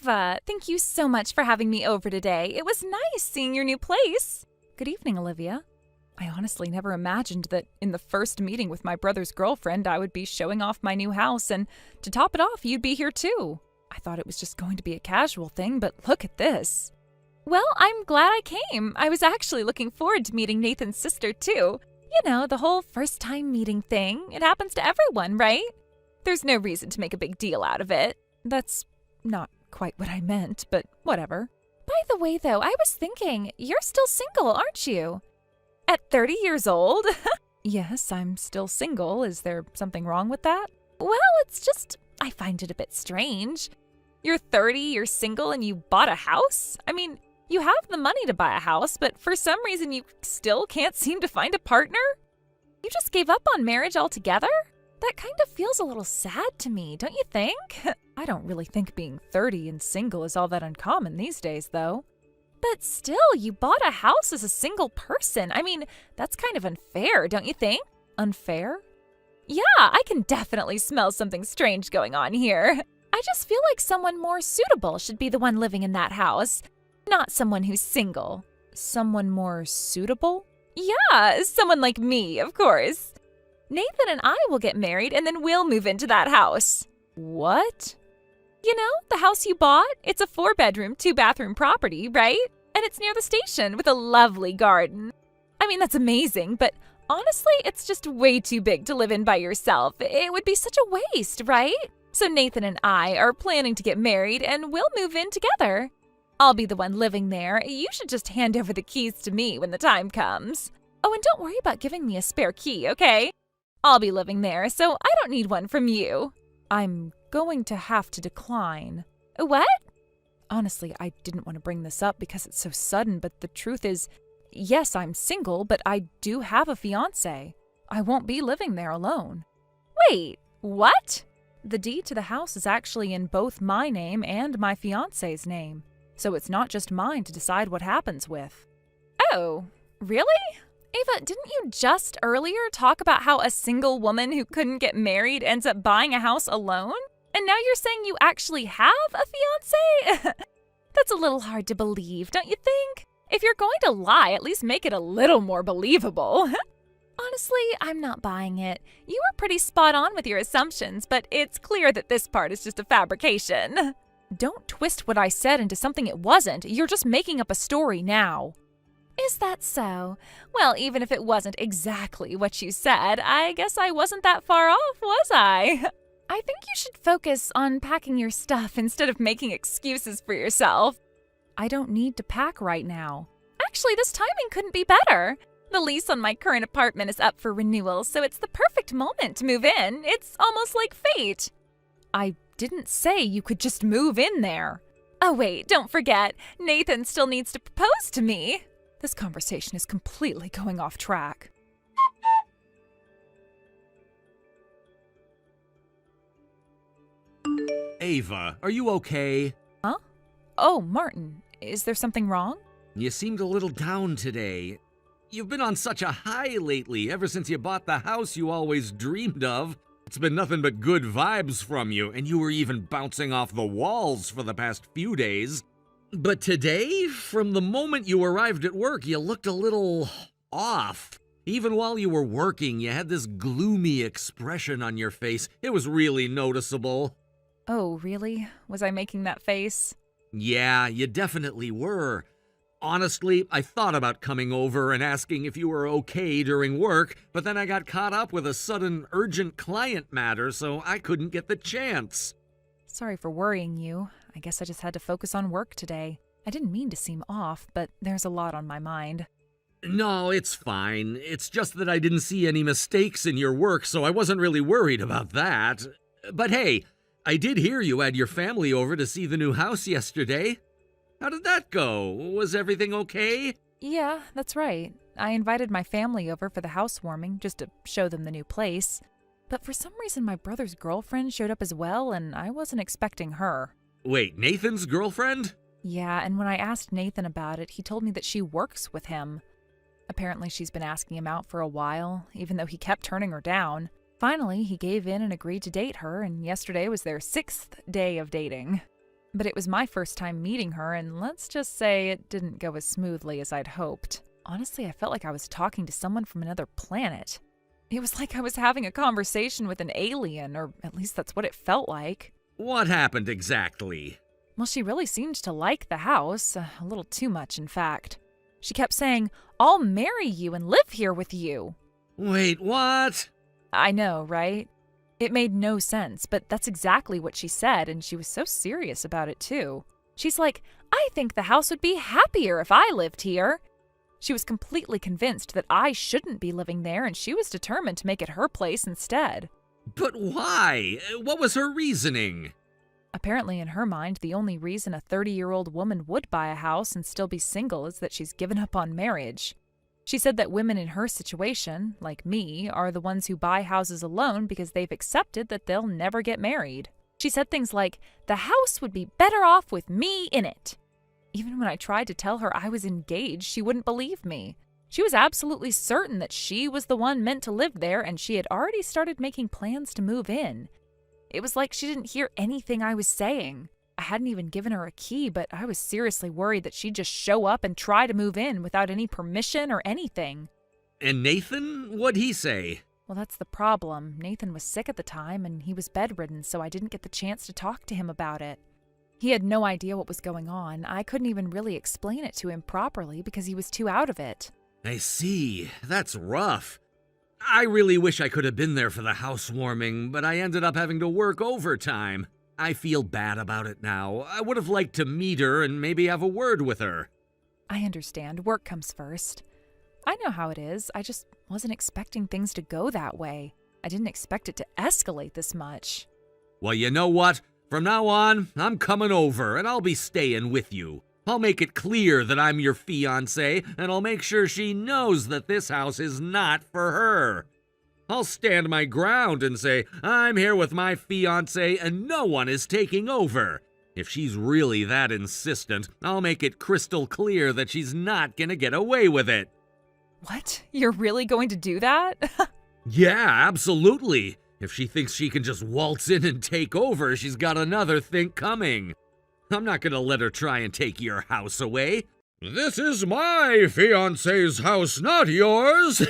Ava, thank you so much for having me over today. It was nice seeing your new place. Good evening, Olivia. I honestly never imagined that in the first meeting with my brother's girlfriend, I would be showing off my new house, and to top it off, you'd be here too. I thought it was just going to be a casual thing, but look at this. Well, I'm glad I came. I was actually looking forward to meeting Nathan's sister too. You know, the whole first-time meeting thing. It happens to everyone, right? There's no reason to make a big deal out of it. That's not quite what I meant, but whatever. By the way, though, I was thinking, you're still single, aren't you? At 30 years old? Yes, I'm still single. Is there something wrong with that? Well, it's just, I find it a bit strange. You're 30, you're single, and you bought a house? I mean, you have the money to buy a house, but for some reason you still can't seem to find a partner? You just gave up on marriage altogether? That kind of feels a little sad to me, don't you think? I don't really think being 30 and single is all that uncommon these days, though. But still, you bought a house as a single person. I mean, that's kind of unfair, don't you think? Unfair? Yeah, I can definitely smell something strange going on here. I just feel like someone more suitable should be the one living in that house, not someone who's single. Someone more suitable? Yeah, someone like me, of course. Nathan and I will get married and then we'll move into that house. What? You know, the house you bought? It's a 4-bedroom, 2-bathroom property, right? And it's near the station with a lovely garden. I mean, that's amazing, but honestly, it's just way too big to live in by yourself. It would be such a waste, right? So Nathan and I are planning to get married and we'll move in together. I'll be the one living there. You should just hand over the keys to me when the time comes. Oh, and don't worry about giving me a spare key, okay? I'll be living there, so I don't need one from you. I'm going to have to decline. What? Honestly, I didn't want to bring this up because it's so sudden, but the truth is, yes, I'm single, but I do have a fiancé. I won't be living there alone. Wait, what? The deed to the house is actually in both my name and my fiancé's name, so it's not just mine to decide what happens with. Oh, really? Ava, didn't you just earlier talk about how a single woman who couldn't get married ends up buying a house alone? And now you're saying you actually have a fiancé? That's a little hard to believe, don't you think? If you're going to lie, at least make it a little more believable. Honestly, I'm not buying it. You were pretty spot on with your assumptions, but it's clear that this part is just a fabrication. Don't twist what I said into something it wasn't. You're just making up a story now. Is that so? Well, even if it wasn't exactly what you said, I guess I wasn't that far off, was I? I think you should focus on packing your stuff instead of making excuses for yourself. I don't need to pack right now. Actually, this timing couldn't be better. The lease on my current apartment is up for renewal, so it's the perfect moment to move in. It's almost like fate. I didn't say you could just move in there. Oh wait, don't forget, Nathan still needs to propose to me. This conversation is completely going off track. Ava, are you okay? Huh? Oh, Martin, is there something wrong? You seemed a little down today. You've been on such a high lately, ever since you bought the house you always dreamed of. It's been nothing but good vibes from you, and you were even bouncing off the walls for the past few days. But today, from the moment you arrived at work, you looked a little off. Even while you were working, you had this gloomy expression on your face. It was really noticeable. Oh, really? Was I making that face? Yeah, you definitely were. Honestly, I thought about coming over and asking if you were okay during work, but then I got caught up with a sudden urgent client matter, so I couldn't get the chance. Sorry for worrying you. I guess I just had to focus on work today. I didn't mean to seem off, but there's a lot on my mind. No, it's fine. It's just that I didn't see any mistakes in your work, so I wasn't really worried about that. But hey, I did hear you had your family over to see the new house yesterday. How did that go? Was everything okay? Yeah, that's right. I invited my family over for the housewarming just to show them the new place. But for some reason, my brother's girlfriend showed up as well, and I wasn't expecting her. Wait, Nathan's girlfriend? Yeah, and when I asked Nathan about it, he told me that she works with him. Apparently, she's been asking him out for a while, even though he kept turning her down. Finally, he gave in and agreed to date her, and yesterday was their 6th day of dating. But it was my first time meeting her, and let's just say it didn't go as smoothly as I'd hoped. Honestly, I felt like I was talking to someone from another planet. It was like I was having a conversation with an alien, or at least that's what it felt like. What happened exactly? Well, she really seemed to like the house, a little too much, in fact. She kept saying, "I'll marry you and live here with you." Wait, what? I know, right? It made no sense, but that's exactly what she said, and she was so serious about it, too. She's like, "I think the house would be happier if I lived here." She was completely convinced that I shouldn't be living there, and she was determined to make it her place instead. But why? What was her reasoning? Apparently, in her mind, the only reason a 30-year-old woman would buy a house and still be single is that she's given up on marriage. She said that women in her situation, like me, are the ones who buy houses alone because they've accepted that they'll never get married. She said things like, "The house would be better off with me in it." Even when I tried to tell her I was engaged, she wouldn't believe me. She was absolutely certain that she was the one meant to live there, and she had already started making plans to move in. It was like she didn't hear anything I was saying. I hadn't even given her a key, but I was seriously worried that she'd just show up and try to move in without any permission or anything. And Nathan? What'd he say? Well, that's the problem. Nathan was sick at the time, and he was bedridden, so I didn't get the chance to talk to him about it. He had no idea what was going on. I couldn't even really explain it to him properly because he was too out of it. I see. That's rough. I really wish I could have been there for the housewarming, but I ended up having to work overtime. I feel bad about it now. I would have liked to meet her and maybe have a word with her. I understand. Work comes first. I know how it is. I just wasn't expecting things to go that way. I didn't expect it to escalate this much. Well, you know what? From now on, I'm coming over and I'll be staying with you. I'll make it clear that I'm your fiancé, and I'll make sure she knows that this house is not for her. I'll stand my ground and say, I'm here with my fiancé and no one is taking over. If she's really that insistent, I'll make it crystal clear that she's not gonna get away with it. What? You're really going to do that? Yeah, absolutely. If she thinks she can just waltz in and take over, she's got another think coming. I'm not gonna let her try and take your house away. This is my fiancé's house, not yours.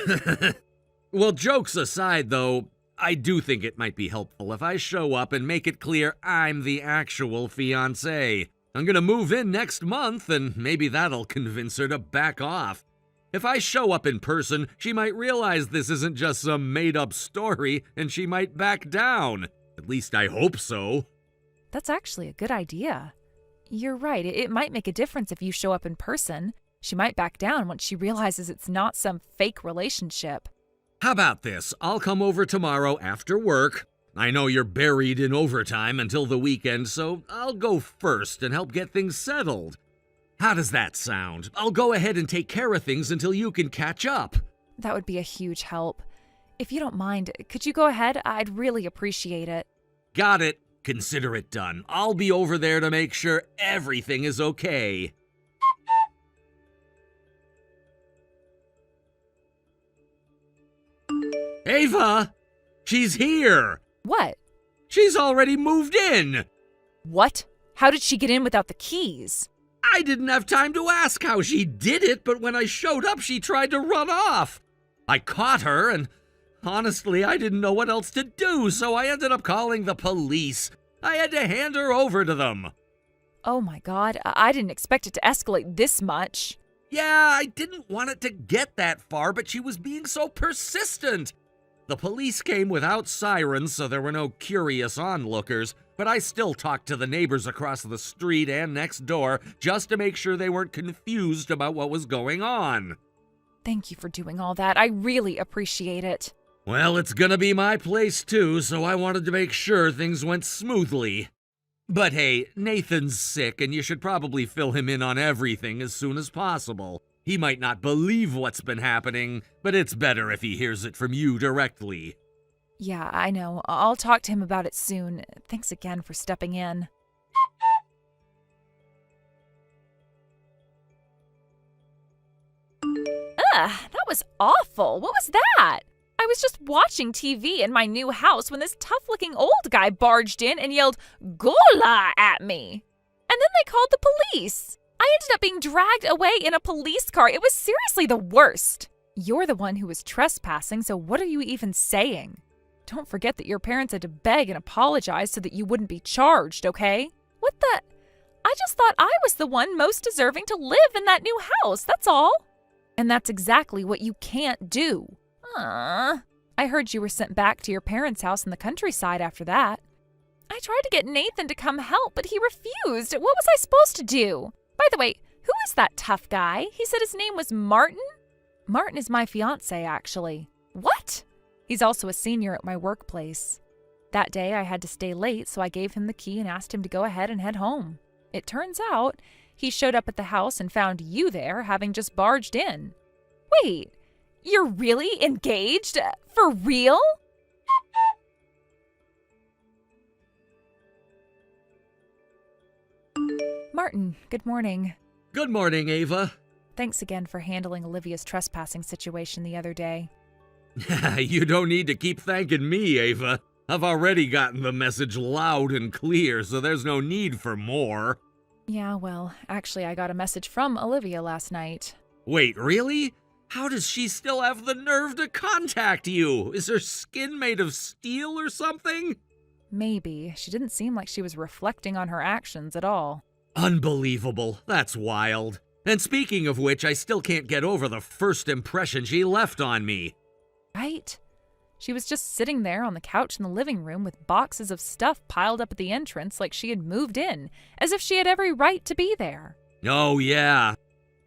Well, jokes aside, though, I do think it might be helpful if I show up and make it clear I'm the actual fiancé. I'm gonna move in next month, and maybe that'll convince her to back off. If I show up in person, she might realize this isn't just some made-up story, and she might back down. At least I hope so. That's actually a good idea. You're right, it might make a difference if you show up in person. She might back down once she realizes it's not some fake relationship. How about this? I'll come over tomorrow after work. I know you're buried in overtime until the weekend, so I'll go first and help get things settled. How does that sound? I'll go ahead and take care of things until you can catch up. That would be a huge help. If you don't mind, could you go ahead? I'd really appreciate it. Got it. Consider it done. I'll be over there to make sure everything is okay. Ava! She's here! What? She's already moved in! What? How did she get in without the keys? I didn't have time to ask how she did it, but when I showed up, she tried to run off. I caught her, and honestly, I didn't know what else to do, so I ended up calling the police. I had to hand her over to them. Oh my God, I didn't expect it to escalate this much. Yeah, I didn't want it to get that far, but she was being so persistent. The police came without sirens, so there were no curious onlookers, but I still talked to the neighbors across the street and next door just to make sure they weren't confused about what was going on. Thank you for doing all that. I really appreciate it. Well, it's gonna be my place too, so I wanted to make sure things went smoothly. But hey, Nathan's sick, and you should probably fill him in on everything as soon as possible. He might not believe what's been happening, but it's better if he hears it from you directly. Yeah, I know. I'll talk to him about it soon. Thanks again for stepping in. That was awful. What was that? I was just watching TV in my new house when this tough-looking old guy barged in and yelled, "Gola!" at me. then they called the police. I ended up being dragged away in a police car. It was seriously the worst. You're the one who was trespassing, so what are you even saying? Don't forget that your parents had to beg and apologize so that you wouldn't be charged, okay? What the? I just thought I was the one most deserving to live in that new house, that's all. And that's exactly what you can't do. I heard you were sent back to your parents' house in the countryside after that. I tried to get Nathan to come help, but he refused. What was I supposed to do? By the way, who is that tough guy? He said his name was Martin? Martin is my fiancé, actually. What? He's also a senior at my workplace. That day I had to stay late, so I gave him the key and asked him to go ahead and head home. It turns out he showed up at the house and found you there, having just barged in. Wait, you're really engaged? For real? Martin, good morning. Good morning, Ava. Thanks again for handling Olivia's trespassing situation the other day. You don't need to keep thanking me, Ava. I've already gotten the message loud and clear, so there's no need for more. Yeah, well, actually I got a message from Olivia last night. Wait, really? How does she still have the nerve to contact you? Is her skin made of steel or something? Maybe. She didn't seem like she was reflecting on her actions at all. Unbelievable. That's wild. And speaking of which, I still can't get over the first impression she left on me. Right? She was just sitting there on the couch in the living room with boxes of stuff piled up at the entrance like she had moved in, as if she had every right to be there. Oh, yeah.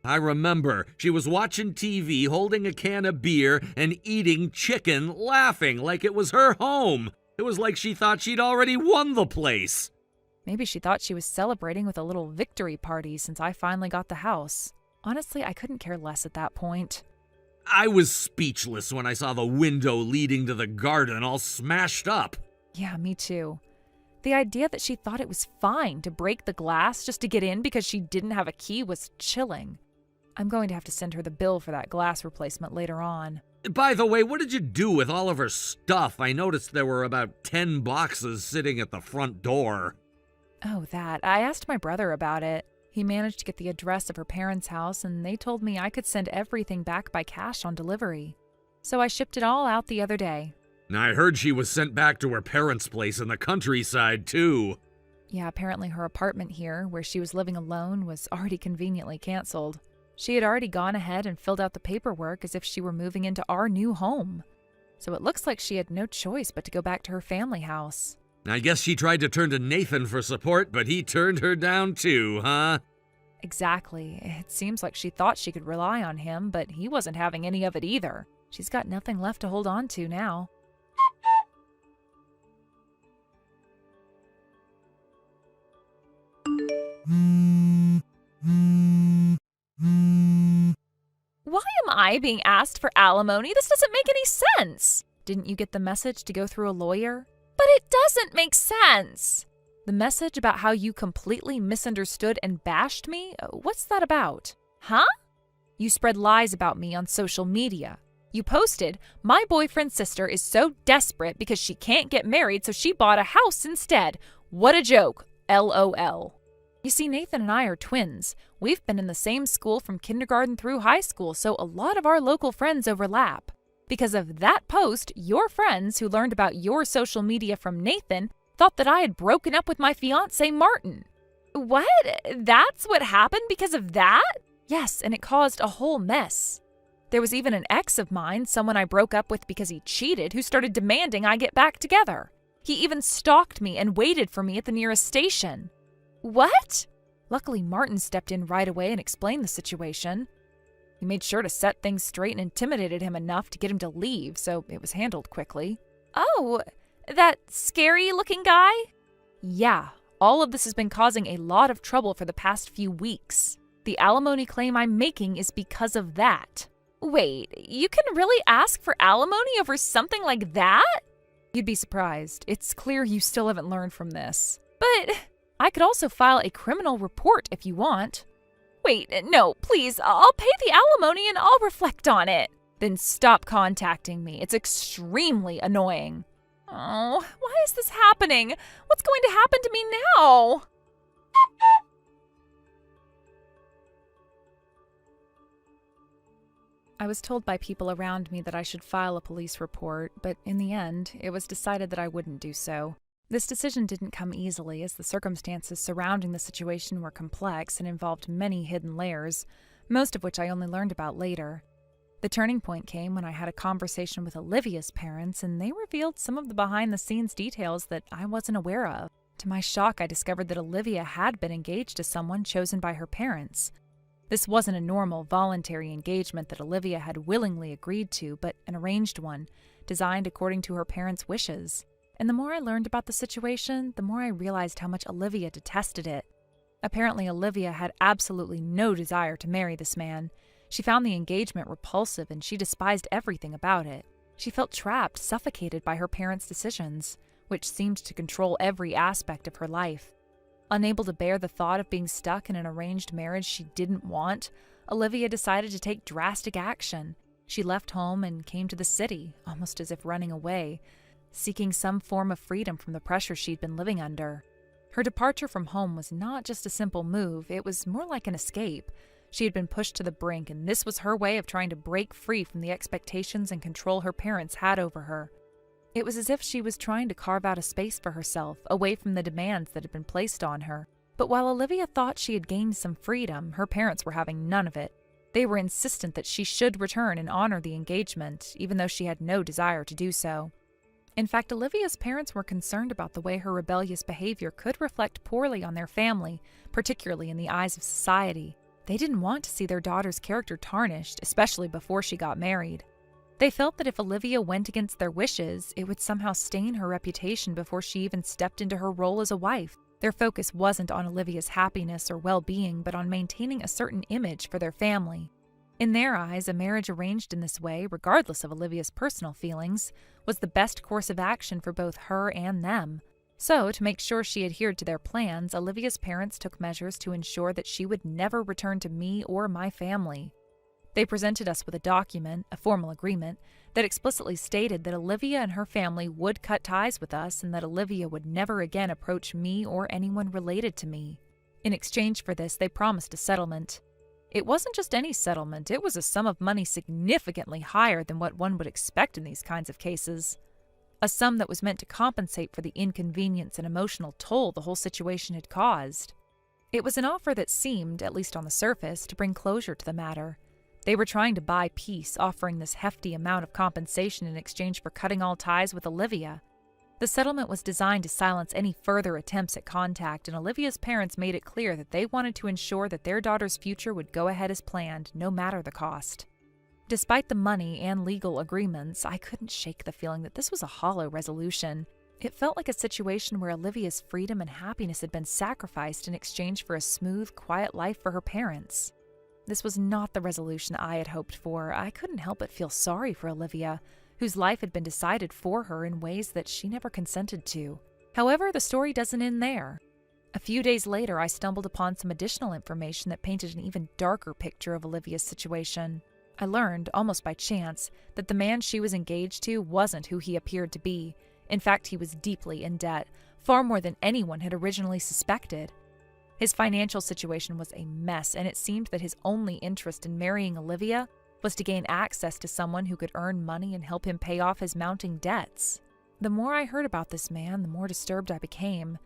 I remember. She was watching TV, holding a can of beer, and eating chicken, laughing like it was her home. It was like she thought she'd already won the place. Maybe she thought she was celebrating with a little victory party since I finally got the house. Honestly, I couldn't care less at that point. I was speechless when I saw the window leading to the garden all smashed up. Yeah, me too. The idea that she thought it was fine to break the glass just to get in because she didn't have a key was chilling. I'm going to have to send her the bill for that glass replacement later on. By the way, what did you do with all of her stuff? I noticed there were about 10 boxes sitting at the front door. Oh, that. I asked my brother about it. He managed to get the address of her parents' house, and they told me I could send everything back by cash on delivery. So I shipped it all out the other day. I heard she was sent back to her parents' place in the countryside, too. Yeah, apparently her apartment here, where she was living alone, was already conveniently canceled. She had already gone ahead and filled out the paperwork as if she were moving into our new home. So it looks like she had no choice but to go back to her family house. I guess she tried to turn to Nathan for support, but he turned her down too, huh? Exactly. It seems like she thought she could rely on him, but he wasn't having any of it either. She's got nothing left to hold on to now. Why am I being asked for alimony? This doesn't make any sense. Didn't you get the message to go through a lawyer? But it doesn't make sense. The message about how you completely misunderstood and bashed me? What's that about? Huh? You spread lies about me on social media. You posted, "My boyfriend's sister is so desperate because she can't get married, so she bought a house instead. What a joke. LOL." You see, Nathan and I are twins. We've been in the same school from kindergarten through high school, so a lot of our local friends overlap. Because of that post, your friends who learned about your social media from Nathan thought that I had broken up with my fiancé, Martin. What? That's what happened because of that? Yes, and it caused a whole mess. There was even an ex of mine, someone I broke up with because he cheated, who started demanding I get back together. He even stalked me and waited for me at the nearest station. What? Luckily, Martin stepped in right away and explained the situation. He made sure to set things straight and intimidated him enough to get him to leave, so it was handled quickly. Oh, that scary-looking guy? Yeah, all of this has been causing a lot of trouble for the past few weeks. The alimony claim I'm making is because of that. Wait, you can really ask for alimony over something like that? You'd be surprised. It's clear you still haven't learned from this. But I could also file a criminal report if you want. Wait, no, please, I'll pay the alimony and I'll reflect on it. Then stop contacting me. It's extremely annoying. Oh, why is this happening? What's going to happen to me now? I was told by people around me that I should file a police report, but in the end, it was decided that I wouldn't do so. This decision didn't come easily, as the circumstances surrounding the situation were complex and involved many hidden layers, most of which I only learned about later. The turning point came when I had a conversation with Olivia's parents, and they revealed some of the behind-the-scenes details that I wasn't aware of. To my shock, I discovered that Olivia had been engaged to someone chosen by her parents. This wasn't a normal, voluntary engagement that Olivia had willingly agreed to, but an arranged one, designed according to her parents' wishes. And the more I learned about the situation, the more I realized how much Olivia detested it. Apparently, Olivia had absolutely no desire to marry this man. She found the engagement repulsive, and she despised everything about it. She felt trapped, suffocated by her parents' decisions, which seemed to control every aspect of her life. Unable to bear the thought of being stuck in an arranged marriage she didn't want, Olivia decided to take drastic action. She left home and came to the city, almost as if running away, seeking some form of freedom from the pressure she'd been living under. Her departure from home was not just a simple move, it was more like an escape. She had been pushed to the brink, and this was her way of trying to break free from the expectations and control her parents had over her. It was as if she was trying to carve out a space for herself, away from the demands that had been placed on her. But while Olivia thought she had gained some freedom, her parents were having none of it. They were insistent that she should return and honor the engagement, even though she had no desire to do so. In fact, Olivia's parents were concerned about the way her rebellious behavior could reflect poorly on their family, particularly in the eyes of society. They didn't want to see their daughter's character tarnished, especially before she got married. They felt that if Olivia went against their wishes, it would somehow stain her reputation before she even stepped into her role as a wife. Their focus wasn't on Olivia's happiness or well-being, but on maintaining a certain image for their family. In their eyes, a marriage arranged in this way, regardless of Olivia's personal feelings, was the best course of action for both her and them. So, to make sure she adhered to their plans, Olivia's parents took measures to ensure that she would never return to me or my family. They presented us with a document, a formal agreement, that explicitly stated that Olivia and her family would cut ties with us and that Olivia would never again approach me or anyone related to me. In exchange for this, they promised a settlement. It wasn't just any settlement, it was a sum of money significantly higher than what one would expect in these kinds of cases. A sum that was meant to compensate for the inconvenience and emotional toll the whole situation had caused. It was an offer that seemed, at least on the surface, to bring closure to the matter. They were trying to buy peace, offering this hefty amount of compensation in exchange for cutting all ties with Olivia. The settlement was designed to silence any further attempts at contact, and Olivia's parents made it clear that they wanted to ensure that their daughter's future would go ahead as planned, no matter the cost. Despite the money and legal agreements, I couldn't shake the feeling that this was a hollow resolution. It felt like a situation where Olivia's freedom and happiness had been sacrificed in exchange for a smooth, quiet life for her parents. This was not the resolution I had hoped for. I couldn't help but feel sorry for Olivia, whose life had been decided for her in ways that she never consented to. However, the story doesn't end there. A few days later, I stumbled upon some additional information that painted an even darker picture of Olivia's situation. I learned, almost by chance, that the man she was engaged to wasn't who he appeared to be. In fact, he was deeply in debt, far more than anyone had originally suspected. His financial situation was a mess, and it seemed that his only interest in marrying Olivia was to gain access to someone who could earn money and help him pay off his mounting debts. The more I heard about this man, the more disturbed I became.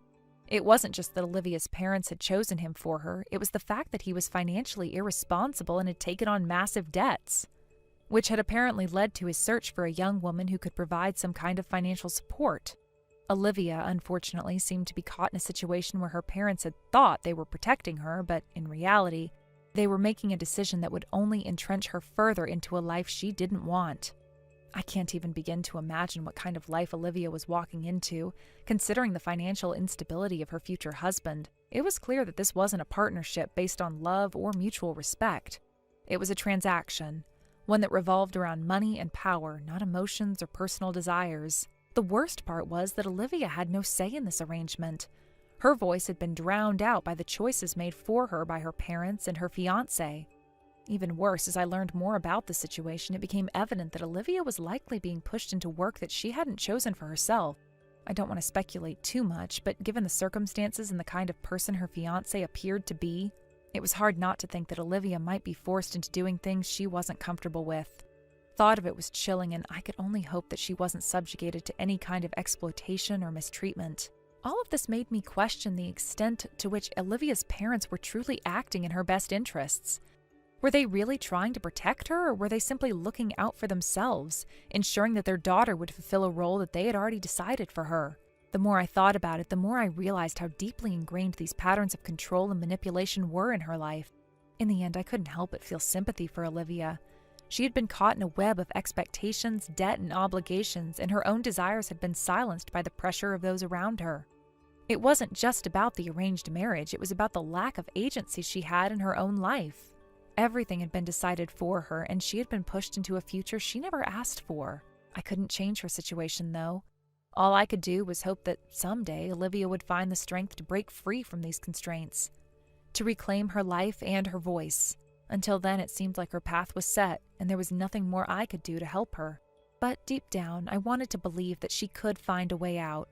It wasn't just that Olivia's parents had chosen him for her, it was the fact that he was financially irresponsible and had taken on massive debts, which had apparently led to his search for a young woman who could provide some kind of financial support. Olivia, unfortunately, seemed to be caught in a situation where her parents had thought they were protecting her, but in reality, they were making a decision that would only entrench her further into a life she didn't want. I can't even begin to imagine what kind of life Olivia was walking into, considering the financial instability of her future husband. It was clear that this wasn't a partnership based on love or mutual respect. It was a transaction, one that revolved around money and power, not emotions or personal desires. The worst part was that Olivia had no say in this arrangement. Her voice had been drowned out by the choices made for her by her parents and her fiancé. Even worse, as I learned more about the situation, it became evident that Olivia was likely being pushed into work that she hadn't chosen for herself. I don't want to speculate too much, but given the circumstances and the kind of person her fiancé appeared to be, It was hard not to think that Olivia might be forced into doing things she wasn't comfortable with. Thought of it was chilling, and I could only hope that she wasn't subjugated to any kind of exploitation or mistreatment. All of this made me question the extent to which Olivia's parents were truly acting in her best interests. Were they really trying to protect her, or were they simply looking out for themselves, ensuring that their daughter would fulfill a role that they had already decided for her? The more I thought about it, the more I realized how deeply ingrained these patterns of control and manipulation were in her life. In the end, I couldn't help but feel sympathy for Olivia. She had been caught in a web of expectations, debt, and obligations, and her own desires had been silenced by the pressure of those around her. It wasn't just about the arranged marriage, it was about the lack of agency she had in her own life. Everything had been decided for her, and she had been pushed into a future she never asked for. I couldn't change her situation, though. All I could do was hope that someday Olivia would find the strength to break free from these constraints, to reclaim her life and her voice. Until then, it seemed like her path was set, and there was nothing more I could do to help her. But deep down, I wanted to believe that she could find a way out,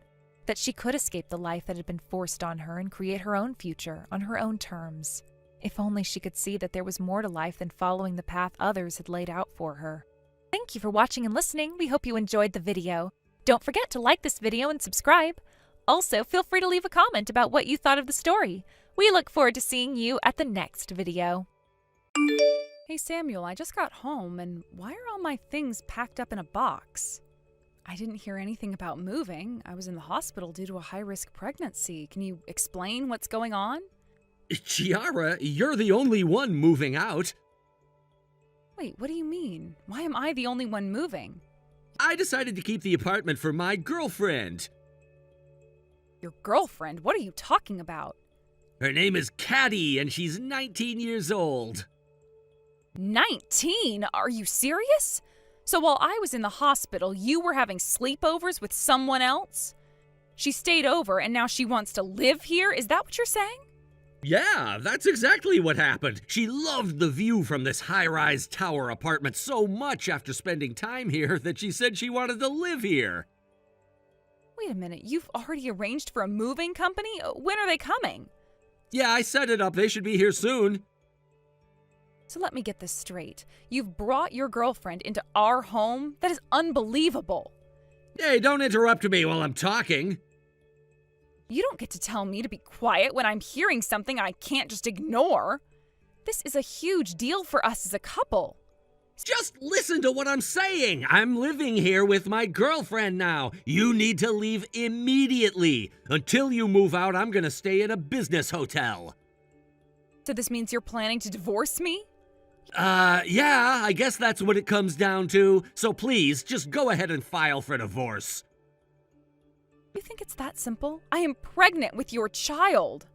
that she could escape the life that had been forced on her and create her own future on her own terms. If only she could see that there was more to life than following the path others had laid out for her. Thank you for watching and listening. We hope you enjoyed the video. Don't forget to like this video and subscribe. Also, feel free to leave a comment about what you thought of the story. We look forward to seeing you at the next video. Hey Samuel, I just got home, and why are all my things packed up in a box? I didn't hear anything about moving. I was in the hospital due to a high-risk pregnancy. Can you explain what's going on? Chiara, you're the only one moving out. Wait, what do you mean? Why am I the only one moving? I decided to keep the apartment for my girlfriend. Your girlfriend? What are you talking about? Her name is Caddy, and she's 19 years old. 19? Are you serious? So while I was in the hospital, you were having sleepovers with someone else? She stayed over and now she wants to live here? Is that what you're saying? Yeah, that's exactly what happened. She loved the view from this high-rise tower apartment so much after spending time here that she said she wanted to live here. Wait a minute, you've already arranged for a moving company? When are they coming? Yeah, I set it up. They should be here soon. So let me get this straight. You've brought your girlfriend into our home? That is unbelievable. Hey, don't interrupt me while I'm talking. You don't get to tell me to be quiet when I'm hearing something I can't just ignore. This is a huge deal for us as a couple. Just listen to what I'm saying. I'm living here with my girlfriend now. You need to leave immediately. Until you move out, I'm gonna stay in a business hotel. So this means you're planning to divorce me? Yeah, I guess that's what it comes down to. So please, just go ahead and file for divorce. You think it's that simple? I am pregnant with your child.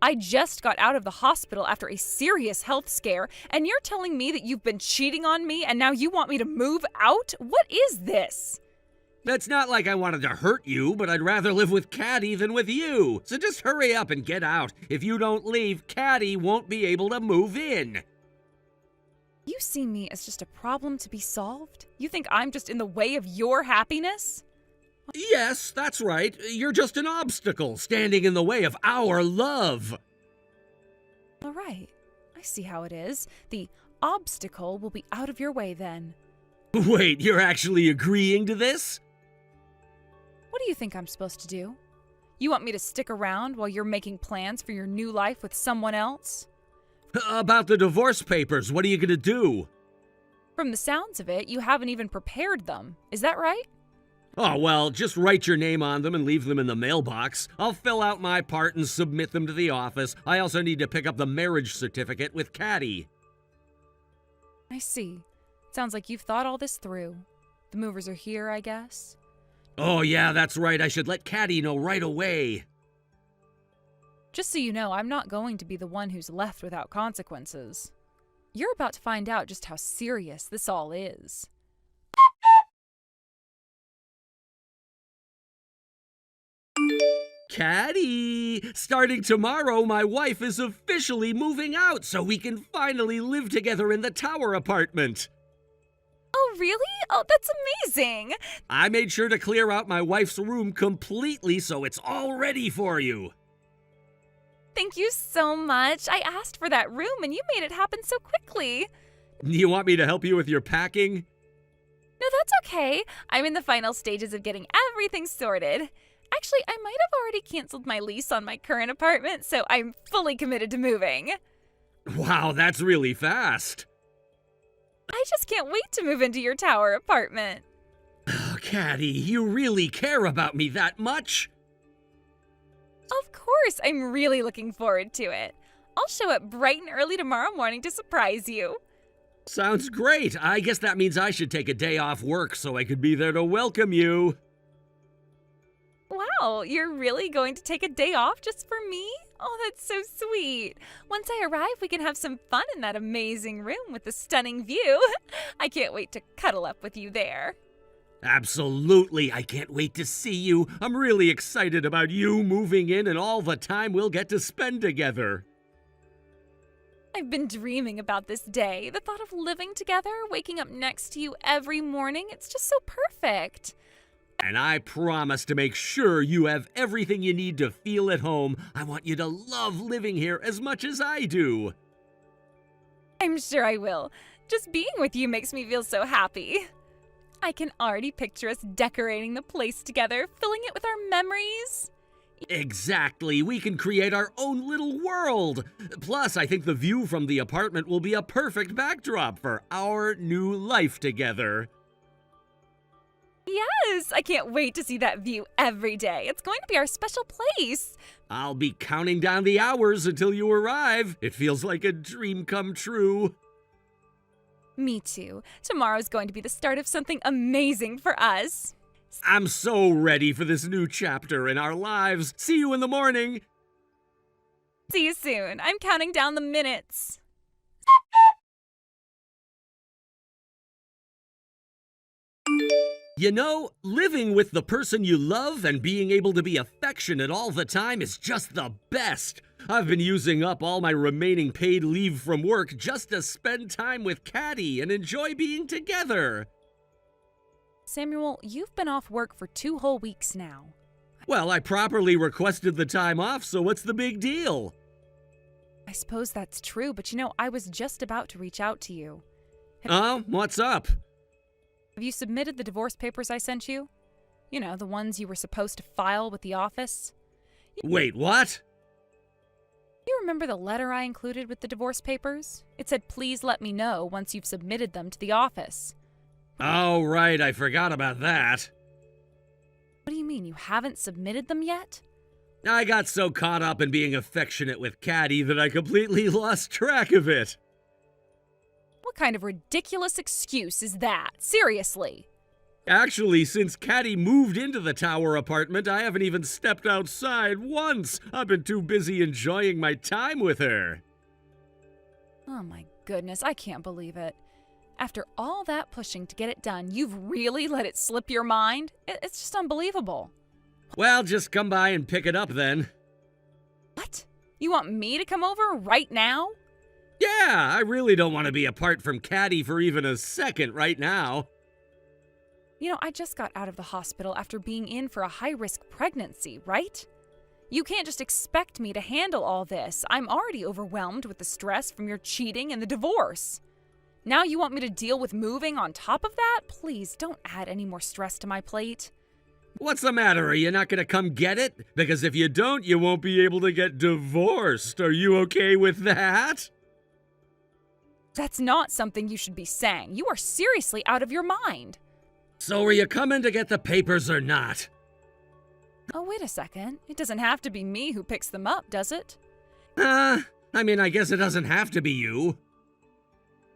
I just got out of the hospital after a serious health scare, and you're telling me that you've been cheating on me and now you want me to move out? What is this? It's not like I wanted to hurt you, but I'd rather live with Caddy than with you. So just hurry up and get out. If you don't leave, Caddy won't be able to move in. You see me as just a problem to be solved? You think I'm just in the way of your happiness? Yes, that's right. You're just an obstacle standing in the way of our love. All right. I see how it is. The obstacle will be out of your way then. Wait, you're actually agreeing to this? What do you think I'm supposed to do? You want me to stick around while you're making plans for your new life with someone else? About the divorce papers, what are you gonna do? From the sounds of it, you haven't even prepared them. Is that right? Oh, well, just write your name on them and leave them in the mailbox. I'll fill out my part and submit them to the office. I also need to pick up the marriage certificate with Caddy. I see. Sounds like you've thought all this through. The movers are here, I guess? Oh, yeah, that's right. I should let Caddy know right away. Just so you know, I'm not going to be the one who's left without consequences. You're about to find out just how serious this all is. Caddy! Starting tomorrow, my wife is officially moving out so we can finally live together in the tower apartment. Oh, really? Oh, that's amazing! I made sure to clear out my wife's room completely so it's all ready for you. Thank you so much. I asked for that room and you made it happen so quickly. Do you want me to help you with your packing? No, that's okay. I'm in the final stages of getting everything sorted. Actually, I might have already canceled my lease on my current apartment, so I'm fully committed to moving. Wow, that's really fast. I just can't wait to move into your tower apartment. Oh, Caddy, you really care about me that much? Of course, I'm really looking forward to it. I'll show up bright and early tomorrow morning to surprise you. Sounds great. I guess that means I should take a day off work so I could be there to welcome you. Wow, you're really going to take a day off just for me? Oh, that's so sweet. Once I arrive, we can have some fun in that amazing room with the stunning view. I can't wait to cuddle up with you there. Absolutely. I can't wait to see you. I'm really excited about you moving in and all the time we'll get to spend together. I've been dreaming about this day. The thought of living together, waking up next to you every morning, it's just so perfect. And I promise to make sure you have everything you need to feel at home. I want you to love living here as much as I do. I'm sure I will. Just being with you makes me feel so happy. I can already picture us decorating the place together, filling it with our memories. Exactly. We can create our own little world. Plus, I think the view from the apartment will be a perfect backdrop for our new life together. Yes, I can't wait to see that view every day. It's going to be our special place. I'll be counting down the hours until you arrive. It feels like a dream come true. Me too. Tomorrow's going to be the start of something amazing for us. I'm so ready for this new chapter in our lives. See you in the morning. See you soon. I'm counting down the minutes. You know, living with the person you love and being able to be affectionate all the time is just the best. I've been using up all my remaining paid leave from work just to spend time with Caddy and enjoy being together. Samuel, you've been off work for 2 whole weeks now. Well, I properly requested the time off, so what's the big deal? I suppose that's true, but you know, I was just about to reach out to you. Oh, what's up? Have you submitted the divorce papers I sent you? You know, the ones you were supposed to file with the office? Wait, what? You remember the letter I included with the divorce papers? It said, please let me know once you've submitted them to the office. Oh, right, I forgot about that. What do you mean, you haven't submitted them yet? I got so caught up in being affectionate with Caddy that I completely lost track of it. What kind of ridiculous excuse is that? Seriously. Actually, since Caddy moved into the tower apartment, I haven't even stepped outside once. I've been too busy enjoying my time with her. Oh my goodness, I can't believe it. After all that pushing to get it done, you've really let it slip your mind? It's just unbelievable. Well, just come by and pick it up then. What? You want me to come over right now? Yeah, I really don't want to be apart from Caddy for even a second right now. You know, I just got out of the hospital after being in for a high-risk pregnancy, right? You can't just expect me to handle all this. I'm already overwhelmed with the stress from your cheating and the divorce. Now you want me to deal with moving on top of that? Please, don't add any more stress to my plate. What's the matter? Are you not going to come get it? Because if you don't, you won't be able to get divorced. Are you okay with that? That's not something you should be saying. You are seriously out of your mind. So are you coming to get the papers or not? Oh, wait a second. It doesn't have to be me who picks them up, does it? I guess it doesn't have to be you.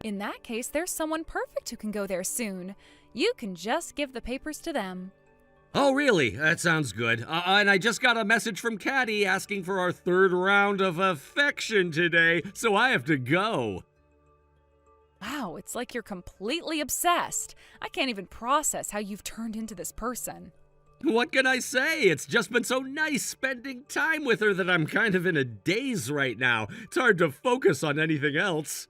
In that case, there's someone perfect who can go there soon. You can just give the papers to them. Oh, really? That sounds good. And I just got a message from Caddy asking for our 3rd round of affection today, so I have to go. Wow, it's like you're completely obsessed. I can't even process how you've turned into this person. What can I say? It's just been so nice spending time with her that I'm kind of in a daze right now. It's hard to focus on anything else.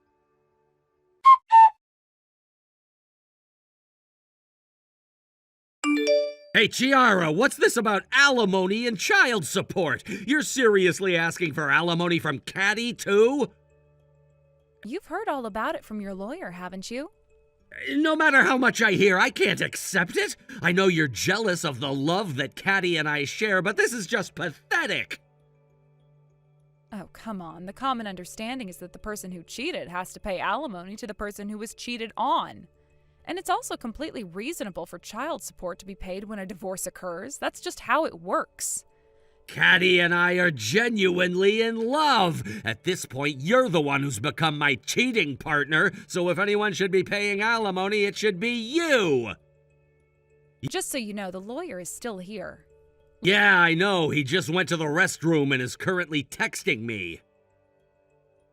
Hey, Chiara, what's this about alimony and child support? You're seriously asking for alimony from Caddy, too? You've heard all about it from your lawyer, haven't you? No matter how much I hear, I can't accept it. I know you're jealous of the love that Caddy and I share, but this is just pathetic. Oh, come on. The common understanding is that the person who cheated has to pay alimony to the person who was cheated on. And it's also completely reasonable for child support to be paid when a divorce occurs. That's just how it works. Caddy and I are genuinely in love. At this point, you're the one who's become my cheating partner, so if anyone should be paying alimony, it should be you. Just so you know, the lawyer is still here. Yeah, I know. He just went to the restroom and is currently texting me.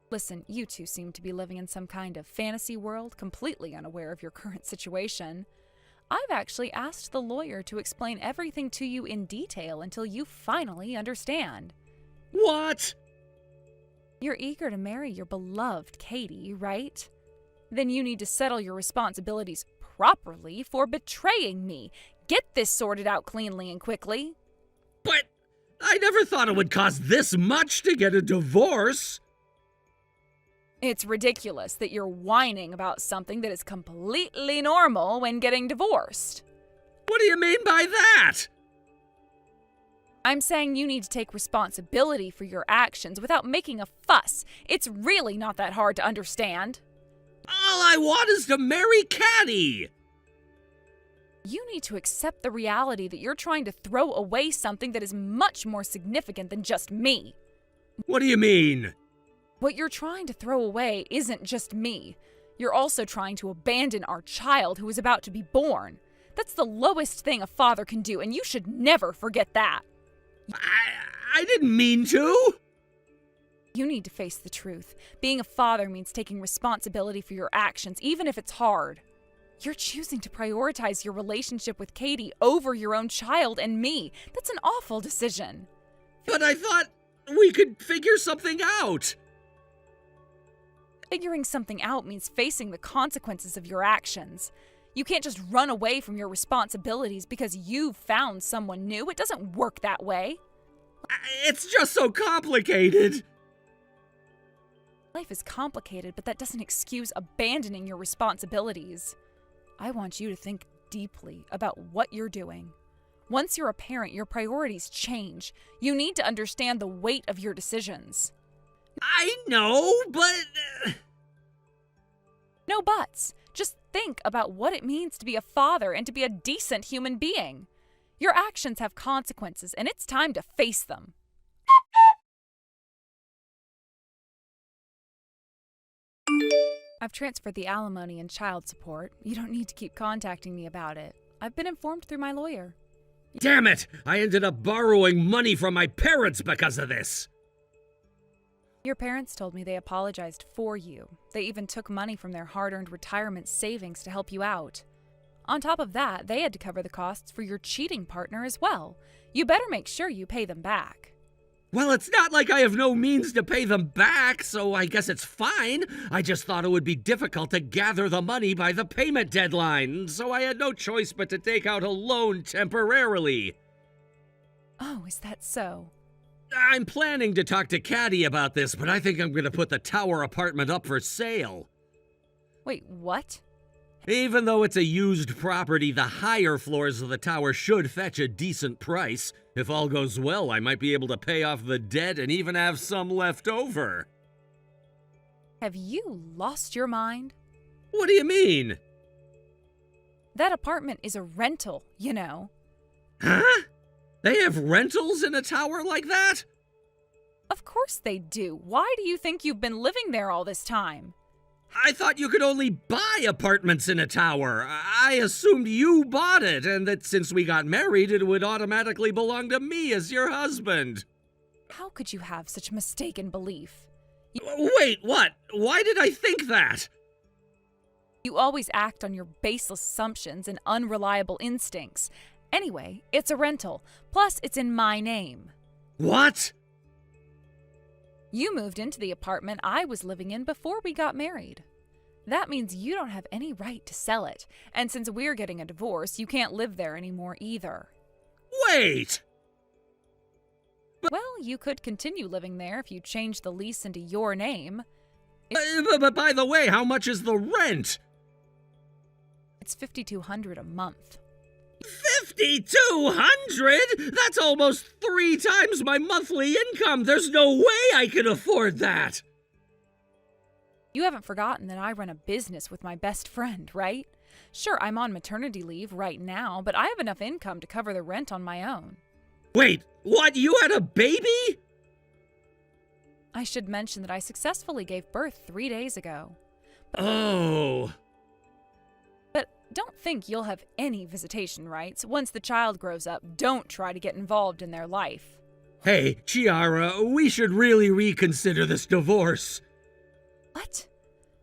Listen, you two seem to be living in some kind of fantasy world, completely unaware of your current situation. I've actually asked the lawyer to explain everything to you in detail until you finally understand. What? You're eager to marry your beloved Katie, right? Then you need to settle your responsibilities properly for betraying me. Get this sorted out cleanly and quickly. But I never thought it would cost this much to get a divorce. It's ridiculous that you're whining about something that is completely normal when getting divorced. What do you mean by that? I'm saying you need to take responsibility for your actions without making a fuss. It's really not that hard to understand. All I want is to marry Caddy. You need to accept the reality that you're trying to throw away something that is much more significant than just me. What do you mean? What you're trying to throw away isn't just me. You're also trying to abandon our child who is about to be born. That's the lowest thing a father can do, and you should never forget that. I didn't mean to. You need to face the truth. Being a father means taking responsibility for your actions, even if it's hard. You're choosing to prioritize your relationship with Katie over your own child and me. That's an awful decision. But I thought we could figure something out. Figuring something out means facing the consequences of your actions. You can't just run away from your responsibilities because you've found someone new. It doesn't work that way. It's just so complicated. Life is complicated, but that doesn't excuse abandoning your responsibilities. I want you to think deeply about what you're doing. Once you're a parent, your priorities change. You need to understand the weight of your decisions. I know, but... No buts. Just think about what it means to be a father and to be a decent human being. Your actions have consequences, and it's time to face them. I've transferred the alimony and child support. You don't need to keep contacting me about it. I've been informed through my lawyer. Damn it! I ended up borrowing money from my parents because of this. Your parents told me they apologized for you. They even took money from their hard-earned retirement savings to help you out. On top of that, they had to cover the costs for your cheating partner as well. You better make sure you pay them back. Well, it's not like I have no means to pay them back, so I guess it's fine. I just thought it would be difficult to gather the money by the payment deadline, so I had no choice but to take out a loan temporarily. Oh, is that so? I'm planning to talk to Caddy about this, but I think I'm going to put the tower apartment up for sale. Wait, what? Even though it's a used property, the higher floors of the tower should fetch a decent price. If all goes well, I might be able to pay off the debt and even have some left over. Have you lost your mind? What do you mean? That apartment is a rental, you know. Huh? They have rentals in a tower like that? Of course they do. Why do you think you've been living there all this time? I thought you could only buy apartments in a tower. I assumed you bought it, and that since we got married, it would automatically belong to me as your husband. How could you have such mistaken belief? Wait, what? Why did I think that? You always act on your baseless assumptions and unreliable instincts. Anyway, it's a rental. Plus, it's in my name. What? You moved into the apartment I was living in before we got married. That means you don't have any right to sell it, and since we're getting a divorce, you can't live there anymore either. Wait! Well, you could continue living there if you change the lease into your name. But by the way, how much is the rent? It's $5,200 a month. 5,200? That's almost 3 times my monthly income. There's no way I can afford that. You haven't forgotten that I run a business with my best friend, right? Sure, I'm on maternity leave right now, but I have enough income to cover the rent on my own. Wait, what? You had a baby? I should mention that I successfully gave birth 3 days ago. Oh. But don't think you'll have any visitation rights. Once the child grows up, don't try to get involved in their life. Hey, Chiara, we should really reconsider this divorce. What?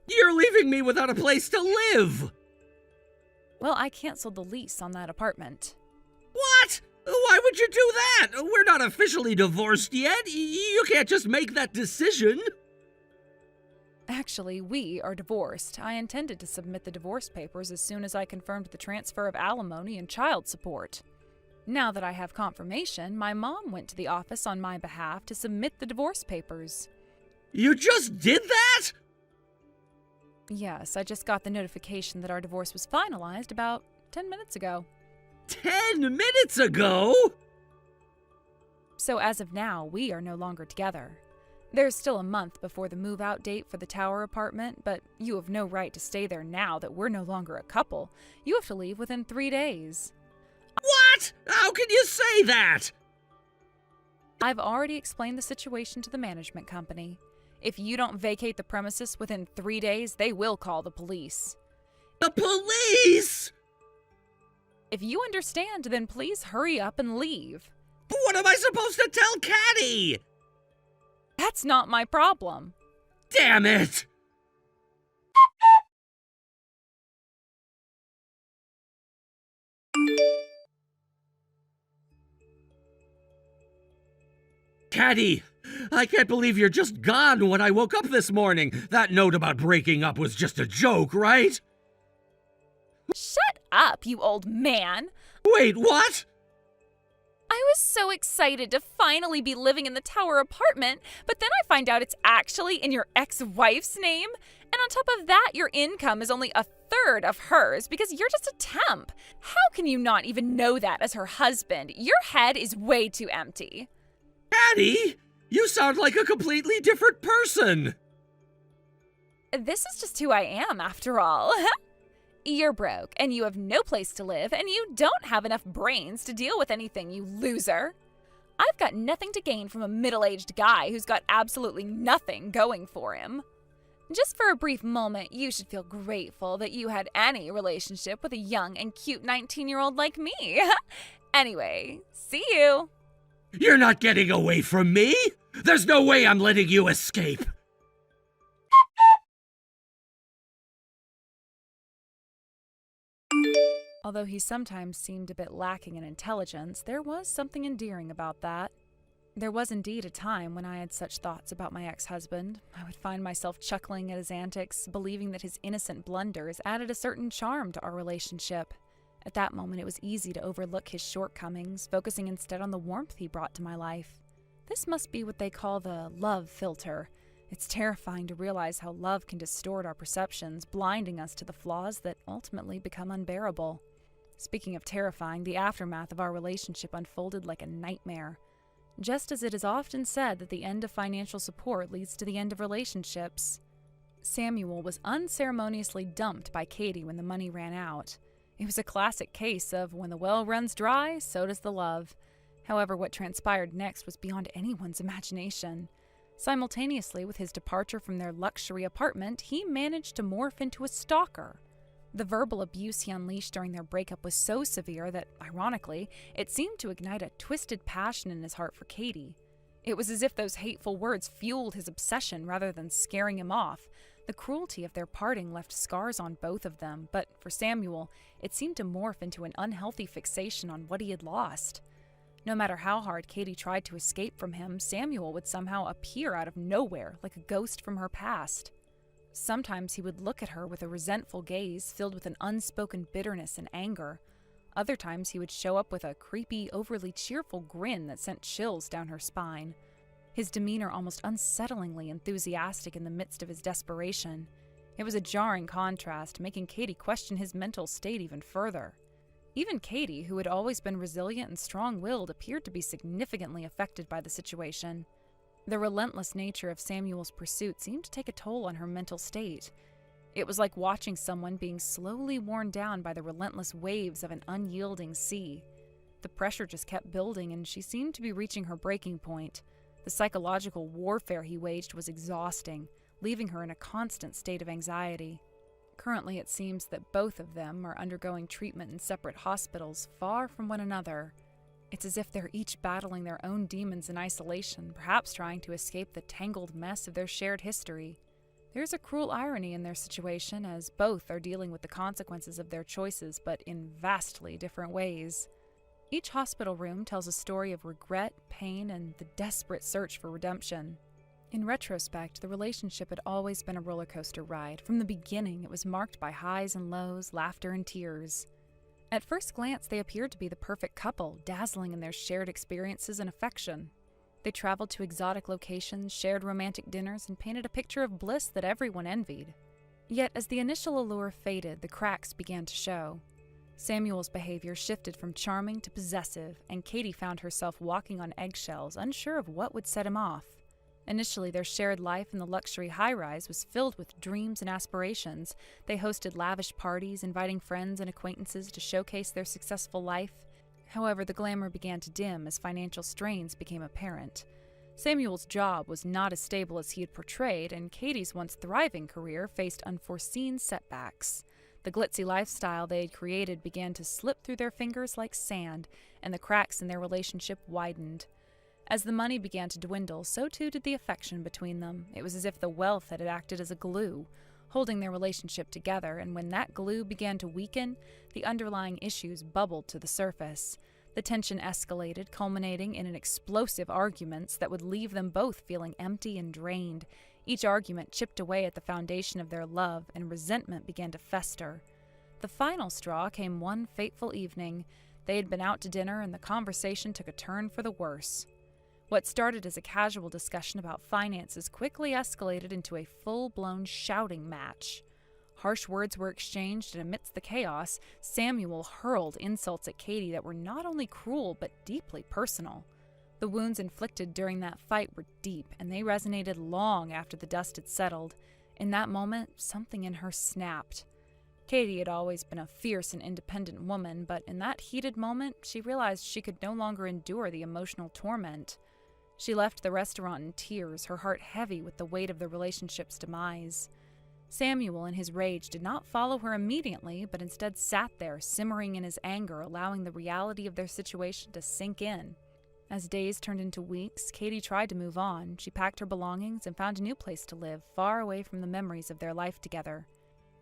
You're leaving me without a place to live. Well, I canceled the lease on that apartment. What? Why would you do that? We're not officially divorced yet. You can't just make that decision. Actually, we are divorced. I intended to submit the divorce papers as soon as I confirmed the transfer of alimony and child support. Now that I have confirmation, my mom went to the office on my behalf to submit the divorce papers. You just did that? Yes, I just got the notification that our divorce was finalized about 10 minutes ago. 10 minutes ago? So as of now, we are no longer together. There's still a month before the move-out date for the tower apartment, but you have no right to stay there now that we're no longer a couple. You have to leave within 3 days. What? How can you say that? I've already explained the situation to the management company. If you don't vacate the premises within 3 days, they will call the police. The police? If you understand, then please hurry up and leave. What am I supposed to tell Caddy? That's not my problem. Damn it! Caddy, I can't believe you're just gone when I woke up this morning. That note about breaking up was just a joke, right? Shut up, you old man. Wait, what? I was so excited to finally be living in the tower apartment, but then I find out it's actually in your ex-wife's name. And on top of that, your income is only a third of hers because you're just a temp. How can you not even know that as her husband? Your head is way too empty. Caddy, you sound like a completely different person. This is just who I am, after all. You're broke, and you have no place to live, and you don't have enough brains to deal with anything, you loser. I've got nothing to gain from a middle-aged guy who's got absolutely nothing going for him. Just for a brief moment, you should feel grateful that you had any relationship with a young and cute 19-year-old like me. Anyway, see you. You're not getting away from me. There's no way I'm letting you escape. Although he sometimes seemed a bit lacking in intelligence, there was something endearing about that. There was indeed a time when I had such thoughts about my ex-husband. I would find myself chuckling at his antics, believing that his innocent blunders added a certain charm to our relationship. At that moment, it was easy to overlook his shortcomings, focusing instead on the warmth he brought to my life. This must be what they call the love filter. It's terrifying to realize how love can distort our perceptions, blinding us to the flaws that ultimately become unbearable. Speaking of terrifying, the aftermath of our relationship unfolded like a nightmare. Just as it is often said that the end of financial support leads to the end of relationships. Samuel was unceremoniously dumped by Katie when the money ran out. It was a classic case of when the well runs dry, so does the love. However, what transpired next was beyond anyone's imagination. Simultaneously with his departure from their luxury apartment, he managed to morph into a stalker. The verbal abuse he unleashed during their breakup was so severe that, ironically, it seemed to ignite a twisted passion in his heart for Katie. It was as if those hateful words fueled his obsession rather than scaring him off. The cruelty of their parting left scars on both of them, but for Samuel, it seemed to morph into an unhealthy fixation on what he had lost. No matter how hard Katie tried to escape from him, Samuel would somehow appear out of nowhere like a ghost from her past. Sometimes he would look at her with a resentful gaze filled with an unspoken bitterness and anger. Other times he would show up with a creepy, overly cheerful grin that sent chills down her spine. His demeanor almost unsettlingly enthusiastic in the midst of his desperation. It was a jarring contrast, making Katie question his mental state even further. Even Katie, who had always been resilient and strong-willed, appeared to be significantly affected by the situation. The relentless nature of Samuel's pursuit seemed to take a toll on her mental state. It was like watching someone being slowly worn down by the relentless waves of an unyielding sea. The pressure just kept building, and she seemed to be reaching her breaking point. The psychological warfare he waged was exhausting, leaving her in a constant state of anxiety. Currently, it seems that both of them are undergoing treatment in separate hospitals, far from one another. It's as if they're each battling their own demons in isolation, perhaps trying to escape the tangled mess of their shared history. There's a cruel irony in their situation, as both are dealing with the consequences of their choices, but in vastly different ways. Each hospital room tells a story of regret, pain, and the desperate search for redemption. In retrospect, the relationship had always been a roller coaster ride. From the beginning, it was marked by highs and lows, laughter and tears. At first glance, they appeared to be the perfect couple, dazzling in their shared experiences and affection. They traveled to exotic locations, shared romantic dinners, and painted a picture of bliss that everyone envied. Yet, as the initial allure faded, the cracks began to show. Samuel's behavior shifted from charming to possessive, and Katie found herself walking on eggshells, unsure of what would set him off. Initially, their shared life in the luxury high-rise was filled with dreams and aspirations. They hosted lavish parties, inviting friends and acquaintances to showcase their successful life. However, the glamour began to dim as financial strains became apparent. Samuel's job was not as stable as he had portrayed, and Katie's once thriving career faced unforeseen setbacks. The glitzy lifestyle they had created began to slip through their fingers like sand, and the cracks in their relationship widened. As the money began to dwindle, so too did the affection between them. It was as if the wealth had acted as a glue, holding their relationship together, and when that glue began to weaken, the underlying issues bubbled to the surface. The tension escalated, culminating in an explosive arguments that would leave them both feeling empty and drained. Each argument chipped away at the foundation of their love, and resentment began to fester. The final straw came one fateful evening. They had been out to dinner, and the conversation took a turn for the worse. What started as a casual discussion about finances quickly escalated into a full-blown shouting match. Harsh words were exchanged, and amidst the chaos, Samuel hurled insults at Katie that were not only cruel but deeply personal. The wounds inflicted during that fight were deep, and they resonated long after the dust had settled. In that moment, something in her snapped. Katie had always been a fierce and independent woman, but in that heated moment, she realized she could no longer endure the emotional torment. She left the restaurant in tears, her heart heavy with the weight of the relationship's demise. Samuel, in his rage, did not follow her immediately, but instead sat there, simmering in his anger, allowing the reality of their situation to sink in. As days turned into weeks, Katie tried to move on. She packed her belongings and found a new place to live, far away from the memories of their life together.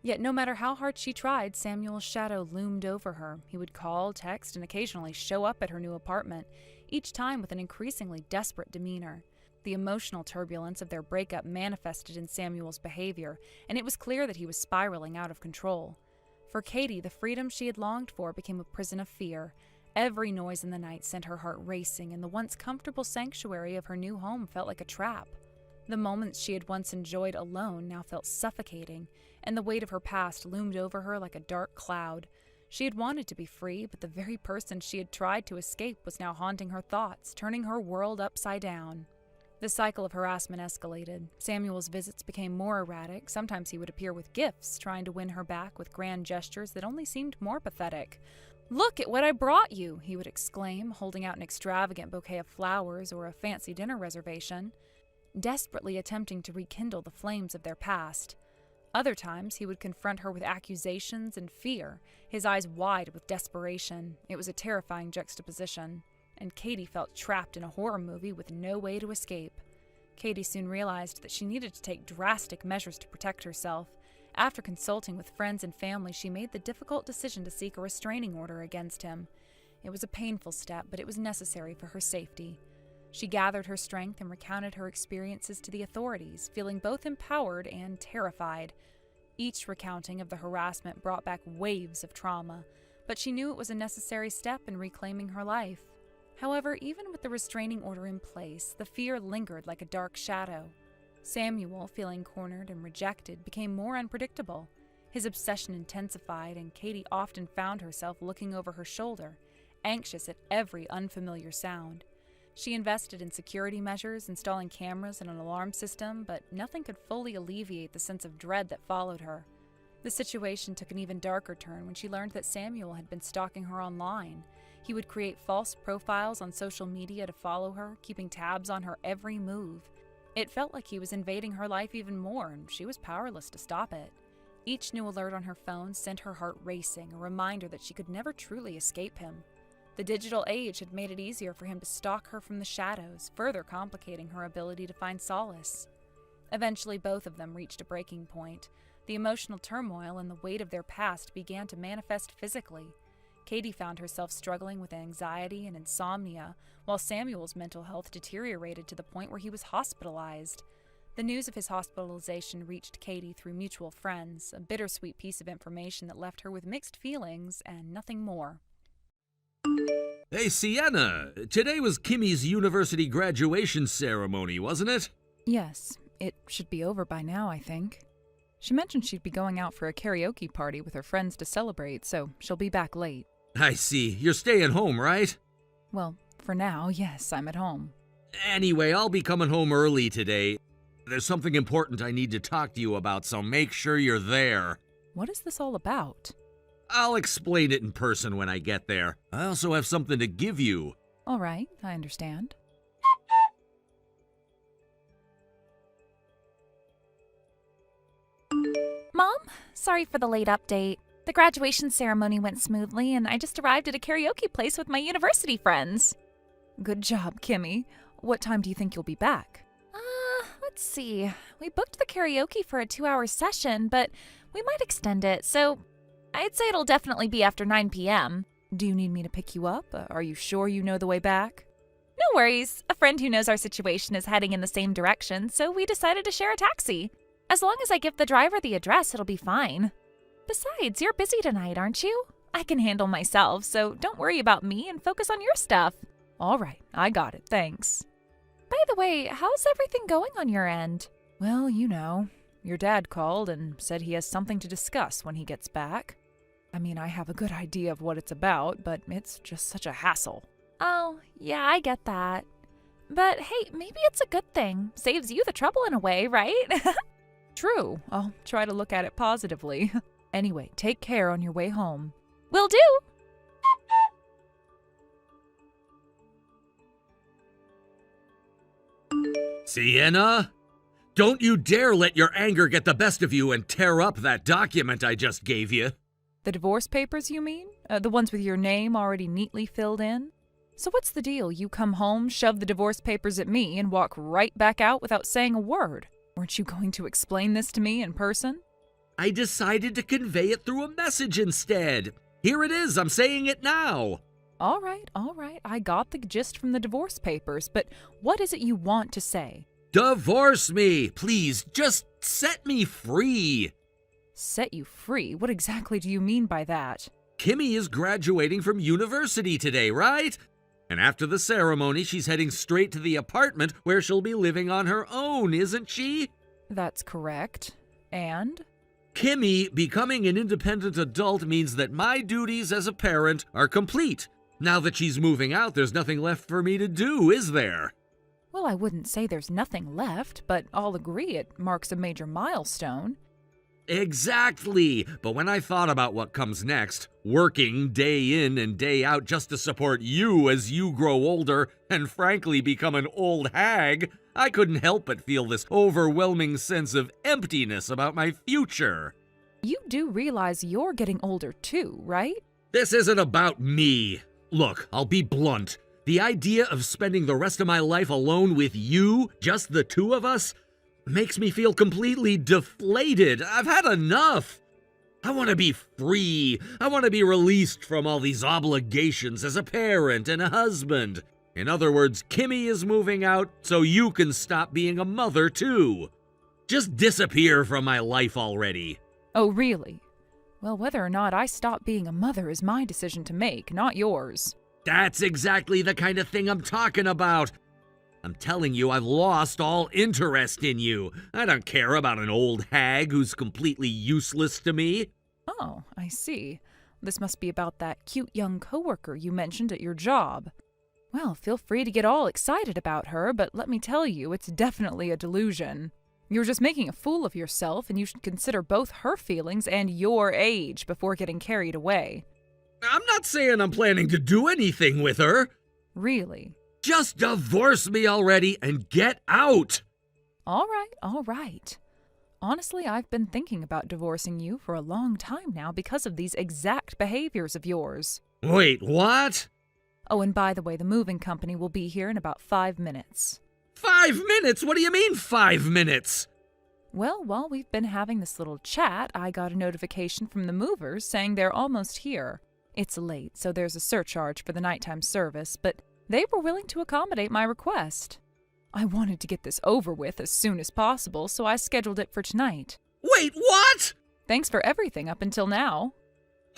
Yet no matter how hard she tried, Samuel's shadow loomed over her. He would call, text, and occasionally show up at her new apartment, each time with an increasingly desperate demeanor. The emotional turbulence of their breakup manifested in Samuel's behavior, and it was clear that he was spiraling out of control. For Katie, the freedom she had longed for became a prison of fear. Every noise in the night sent her heart racing, and the once comfortable sanctuary of her new home felt like a trap. The moments she had once enjoyed alone now felt suffocating, and the weight of her past loomed over her like a dark cloud. She had wanted to be free, but the very person she had tried to escape was now haunting her thoughts, turning her world upside down. The cycle of harassment escalated. Samuel's visits became more erratic. Sometimes he would appear with gifts, trying to win her back with grand gestures that only seemed more pathetic. "Look at what I brought you," he would exclaim, holding out an extravagant bouquet of flowers or a fancy dinner reservation, desperately attempting to rekindle the flames of their past. Other times, he would confront her with accusations and fear, his eyes wide with desperation. It was a terrifying juxtaposition, and Katie felt trapped in a horror movie with no way to escape. Katie soon realized that she needed to take drastic measures to protect herself. After consulting with friends and family, she made the difficult decision to seek a restraining order against him. It was a painful step, but it was necessary for her safety. She gathered her strength and recounted her experiences to the authorities, feeling both empowered and terrified. Each recounting of the harassment brought back waves of trauma, but she knew it was a necessary step in reclaiming her life. However, even with the restraining order in place, the fear lingered like a dark shadow. Samuel, feeling cornered and rejected, became more unpredictable. His obsession intensified, and Katie often found herself looking over her shoulder, anxious at every unfamiliar sound. She invested in security measures, installing cameras and an alarm system, but nothing could fully alleviate the sense of dread that followed her. The situation took an even darker turn when she learned that Samuel had been stalking her online. He would create false profiles on social media to follow her, keeping tabs on her every move. It felt like he was invading her life even more, and she was powerless to stop it. Each new alert on her phone sent her heart racing, a reminder that she could never truly escape him. The digital age had made it easier for him to stalk her from the shadows, further complicating her ability to find solace. Eventually, both of them reached a breaking point. The emotional turmoil and the weight of their past began to manifest physically. Katie found herself struggling with anxiety and insomnia, while Samuel's mental health deteriorated to the point where he was hospitalized. The news of his hospitalization reached Katie through mutual friends, a bittersweet piece of information that left her with mixed feelings and nothing more. Hey, Sienna, today was Kimmy's university graduation ceremony, wasn't it? Yes, it should be over by now, I think. She mentioned she'd be going out for a karaoke party with her friends to celebrate, so she'll be back late. I see. You're staying home, right? Well, for now, yes, I'm at home. Anyway, I'll be coming home early today. There's something important I need to talk to you about, so make sure you're there. What is this all about? I'll explain it in person when I get there. I also have something to give you. All right, I understand. Mom, sorry for the late update. The graduation ceremony went smoothly, and I just arrived at a karaoke place with my university friends. Good job, Kimmy. What time do you think you'll be back? Let's see. We booked the karaoke for a 2-hour session, but we might extend it, so I'd say it'll definitely be after 9 p.m. Do you need me to pick you up? Are you sure you know the way back? No worries. A friend who knows our situation is heading in the same direction, so we decided to share a taxi. As long as I give the driver the address, it'll be fine. Besides, you're busy tonight, aren't you? I can handle myself, so don't worry about me and focus on your stuff. All right, I got it, thanks. By the way, how's everything going on your end? Well, you know, your dad called and said he has something to discuss when he gets back. I mean, I have a good idea of what it's about, but it's just such a hassle. Oh, yeah, I get that. But hey, maybe it's a good thing. Saves you the trouble in a way, right? True. I'll try to look at it positively. Anyway, take care on your way home. Will do! Sienna? Don't you dare let your anger get the best of you and tear up that document I just gave you. The divorce papers, you mean? The ones with your name already neatly filled in? So what's the deal? You come home, shove the divorce papers at me, and walk right back out without saying a word. Weren't you going to explain this to me in person? I decided to convey it through a message instead. Here it is, I'm saying it now. All right. I got the gist from the divorce papers, but what is it you want to say? Divorce me, please. Just set me free. Set you free? What exactly do you mean by that? Kimmy is graduating from university today, right? And after the ceremony, she's heading straight to the apartment where she'll be living on her own, isn't she? That's correct. And? Kimmy becoming an independent adult means that my duties as a parent are complete. Now that she's moving out, there's nothing left for me to do, is there? Well, I wouldn't say there's nothing left, but I'll agree it marks a major milestone. Exactly. But when I thought about what comes next, working day in and day out just to support you as you grow older and frankly become an old hag, I couldn't help but feel this overwhelming sense of emptiness about my future. You do realize you're getting older too, right? This isn't about me. Look, I'll be blunt. The idea of spending the rest of my life alone with you, just the two of us, makes me feel completely deflated. I've had enough. I want to be free. I want to be released from all these obligations as a parent and a husband. In other words, Kimmy is moving out so you can stop being a mother too. Just disappear from my life already. Oh, really? Well, whether or not I stop being a mother is my decision to make, not yours. That's exactly the kind of thing I'm talking about. I'm telling you, I've lost all interest in you. I don't care about an old hag who's completely useless to me. Oh, I see. This must be about that cute young coworker you mentioned at your job. Well, feel free to get all excited about her, but let me tell you, it's definitely a delusion. You're just making a fool of yourself, and you should consider both her feelings and your age before getting carried away. I'm not saying I'm planning to do anything with her. Really? Just divorce me already and get out. All right. Honestly, I've been thinking about divorcing you for a long time now because of these exact behaviors of yours. Wait, what? Oh, and by the way, the moving company will be here in about 5 minutes. 5 minutes? What do you mean 5 minutes? Well, while we've been having this little chat, I got a notification from the movers saying they're almost here. It's late, so there's a surcharge for the nighttime service, but they were willing to accommodate my request. I wanted to get this over with as soon as possible, so I scheduled it for tonight. Wait, what? Thanks for everything up until now.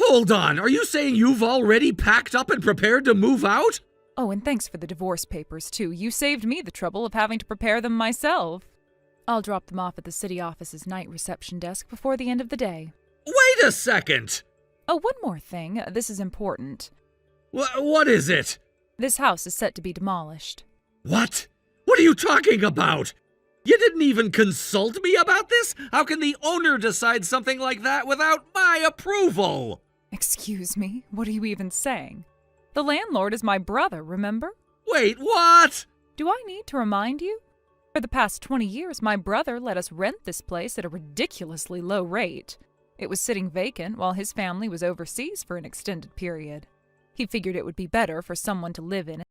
Hold on, are you saying you've already packed up and prepared to move out? Oh, and thanks for the divorce papers, too. You saved me the trouble of having to prepare them myself. I'll drop them off at the city office's night reception desk before the end of the day. Wait a second! Oh, one more thing. This is important. What is it? This house is set to be demolished. What? What are you talking about? You didn't even consult me about this? How can the owner decide something like that without my approval? Excuse me? What are you even saying? The landlord is my brother, remember? Wait, what? Do I need to remind you? For the past 20 years, my brother let us rent this place at a ridiculously low rate. It was sitting vacant while his family was overseas for an extended period. He figured it would be better for someone to live in it.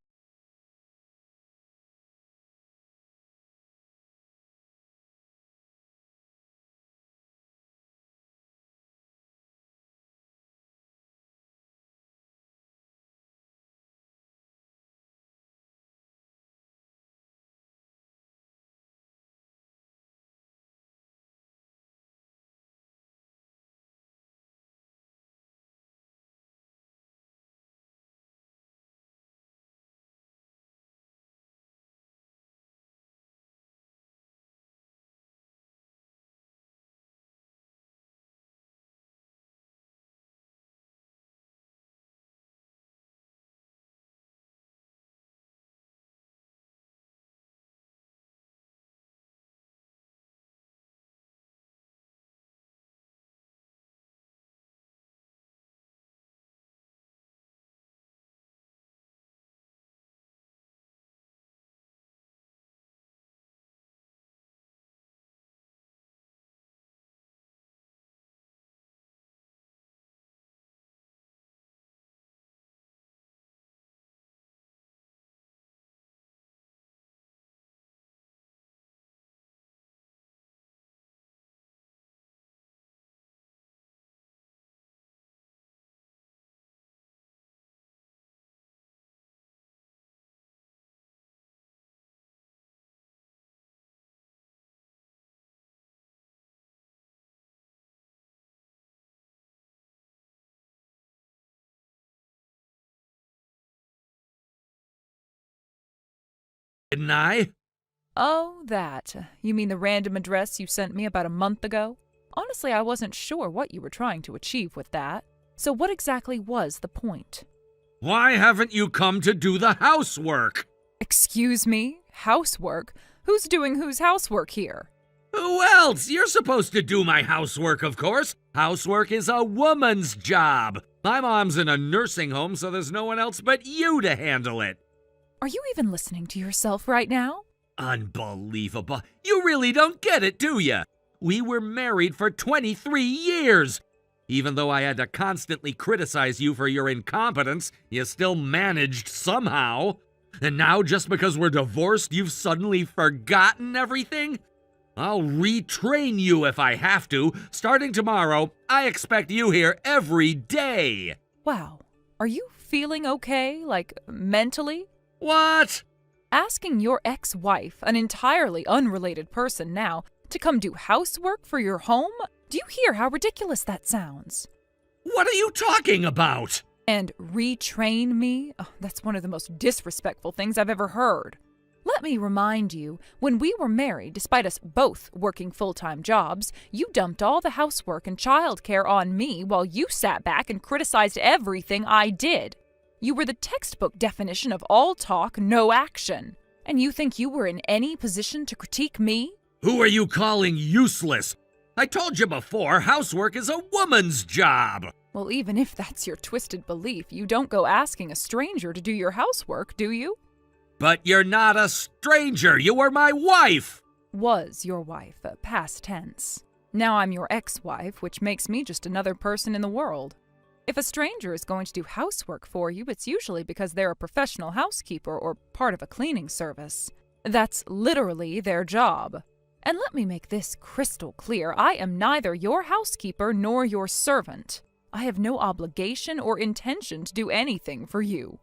Didn't I? Oh, that. You mean the random address you sent me about a month ago? Honestly, I wasn't sure what you were trying to achieve with that. So what exactly was the point? Why haven't you come to do the housework? Excuse me? Housework? Who's doing whose housework here? Who else? You're supposed to do my housework, of course. Housework is a woman's job. My mom's in a nursing home, so there's no one else but you to handle it. Are you even listening to yourself right now? Unbelievable. You really don't get it, do you? We were married for 23 years. Even though I had to constantly criticize you for your incompetence, you still managed somehow. And now, just because we're divorced, you've suddenly forgotten everything? I'll retrain you if I have to. Starting tomorrow, I expect you here every day. Wow. Are you feeling okay, like mentally? What? Asking your ex-wife, an entirely unrelated person now, to come do housework for your home? Do you hear how ridiculous that sounds? What are you talking about? And retrain me? Oh, that's one of the most disrespectful things I've ever heard. Let me remind you, when we were married, despite us both working full-time jobs, you dumped all the housework and childcare on me while you sat back and criticized everything I did. You were the textbook definition of all talk, no action. And you think you were in any position to critique me? Who are you calling useless? I told you before, housework is a woman's job. Well, even if that's your twisted belief, you don't go asking a stranger to do your housework, do you? But you're not a stranger. You were my wife. Was your wife, past tense. Now I'm your ex-wife, which makes me just another person in the world. If a stranger is going to do housework for you, it's usually because they're a professional housekeeper or part of a cleaning service. That's literally their job. And let me make this crystal clear. I am neither your housekeeper nor your servant. I have no obligation or intention to do anything for you.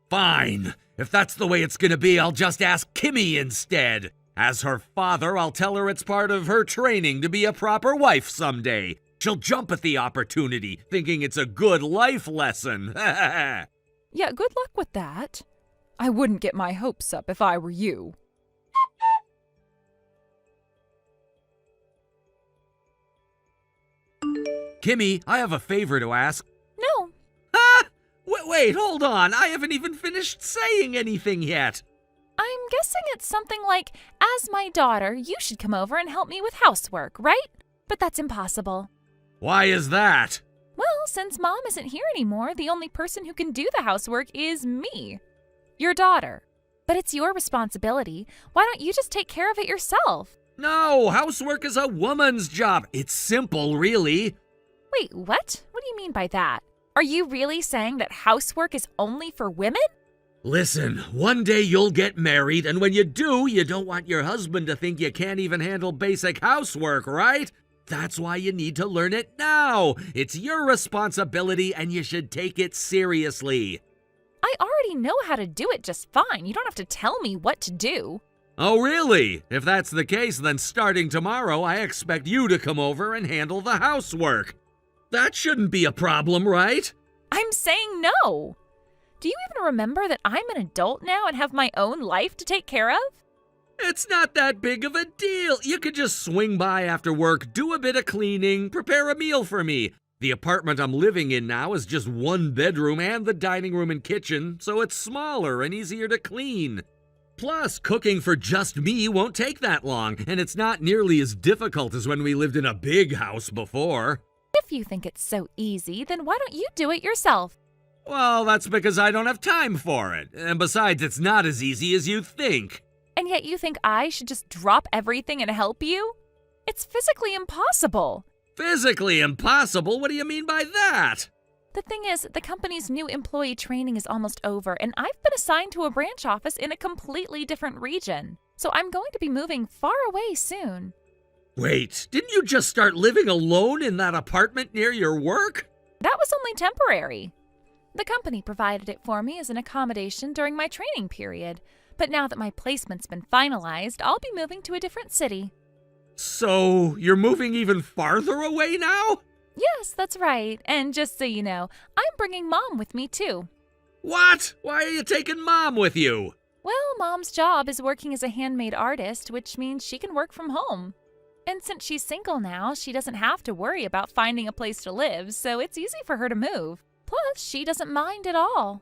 Fine. If that's the way it's gonna be, I'll just ask Kimmy instead. As her father, I'll tell her it's part of her training to be a proper wife someday. She'll jump at the opportunity, thinking it's a good life lesson. Yeah, good luck with that. I wouldn't get my hopes up if I were you. Kimmy, I have a favor to ask. No. Ah! Wait, hold on. I haven't even finished saying anything yet. I'm guessing it's something like, as my daughter, you should come over and help me with housework, right? But that's impossible. Why is that? Well, since Mom isn't here anymore, the only person who can do the housework is me, your daughter. But it's your responsibility. Why don't you just take care of it yourself? No, housework is a woman's job. It's simple, really. Wait, what? What do you mean by that? Are you really saying that housework is only for women? Listen, one day you'll get married, and when you do, you don't want your husband to think you can't even handle basic housework, right? That's why you need to learn it now. It's your responsibility, and you should take it seriously. I already know how to do it just fine. You don't have to tell me what to do. Oh, really? If that's the case, then starting tomorrow, I expect you to come over and handle the housework. That shouldn't be a problem, right? I'm saying no. Do you even remember that I'm an adult now and have my own life to take care of? It's not that big of a deal. You could just swing by after work, do a bit of cleaning, prepare a meal for me. The apartment I'm living in now is just one bedroom and the dining room and kitchen, so it's smaller and easier to clean. Plus, cooking for just me won't take that long, and it's not nearly as difficult as when we lived in a big house before. If you think it's so easy, then why don't you do it yourself? Well, that's because I don't have time for it. And besides, it's not as easy as you think. And yet you think I should just drop everything and help you? It's physically impossible. Physically impossible? What do you mean by that? The thing is, the company's new employee training is almost over, and I've been assigned to a branch office in a completely different region. So I'm going to be moving far away soon. Wait, didn't you just start living alone in that apartment near your work? That was only temporary. The company provided it for me as an accommodation during my training period. But now that my placement's been finalized, I'll be moving to a different city. So, you're moving even farther away now? Yes, that's right. And just so you know, I'm bringing Mom with me too. What? Why are you taking Mom with you? Well, Mom's job is working as a handmade artist, which means she can work from home. And since she's single now, she doesn't have to worry about finding a place to live, so it's easy for her to move. Plus, she doesn't mind at all.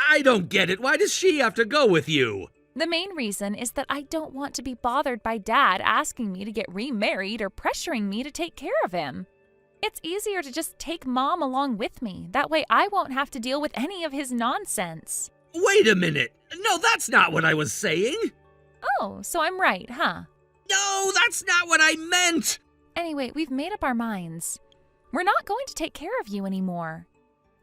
I don't get it. Why does she have to go with you? The main reason is that I don't want to be bothered by Dad asking me to get remarried or pressuring me to take care of him. It's easier to just take Mom along with me. That way I won't have to deal with any of his nonsense. Wait a minute. No, that's not what I was saying. Oh, so I'm right, huh? No, that's not what I meant. Anyway, we've made up our minds. We're not going to take care of you anymore.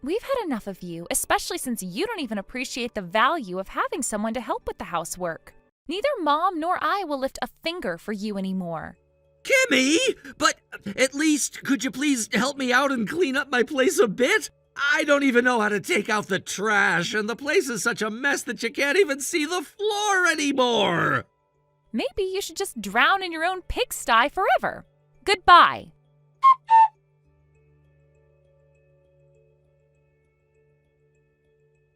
We've had enough of you, especially since you don't even appreciate the value of having someone to help with the housework. Neither Mom nor I will lift a finger for you anymore. Kimmy! But at least, could you please help me out and clean up my place a bit? I don't even know how to take out the trash, and the place is such a mess that you can't even see the floor anymore. Maybe you should just drown in your own pigsty forever. Goodbye.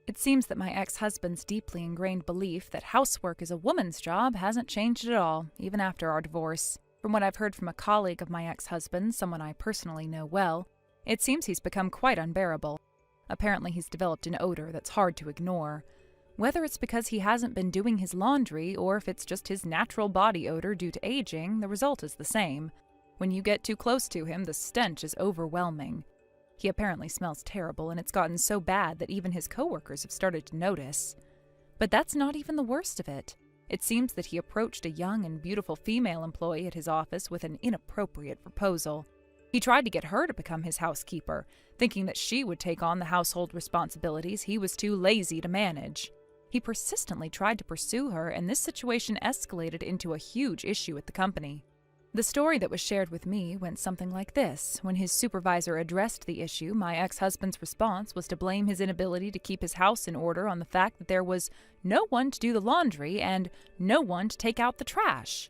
It seems that my ex-husband's deeply ingrained belief that housework is a woman's job hasn't changed at all, even after our divorce. From what I've heard from a colleague of my ex-husband, someone I personally know well, it seems he's become quite unbearable. Apparently he's developed an odor that's hard to ignore. Whether it's because he hasn't been doing his laundry or if it's just his natural body odor due to aging, the result is the same. When you get too close to him, the stench is overwhelming. He apparently smells terrible, and it's gotten so bad that even his coworkers have started to notice. But that's not even the worst of it. It seems that he approached a young and beautiful female employee at his office with an inappropriate proposal. He tried to get her to become his housekeeper, thinking that she would take on the household responsibilities he was too lazy to manage. He persistently tried to pursue her, and this situation escalated into a huge issue at the company. The story that was shared with me went something like this. When his supervisor addressed the issue, my ex-husband's response was to blame his inability to keep his house in order on the fact that there was no one to do the laundry and no one to take out the trash.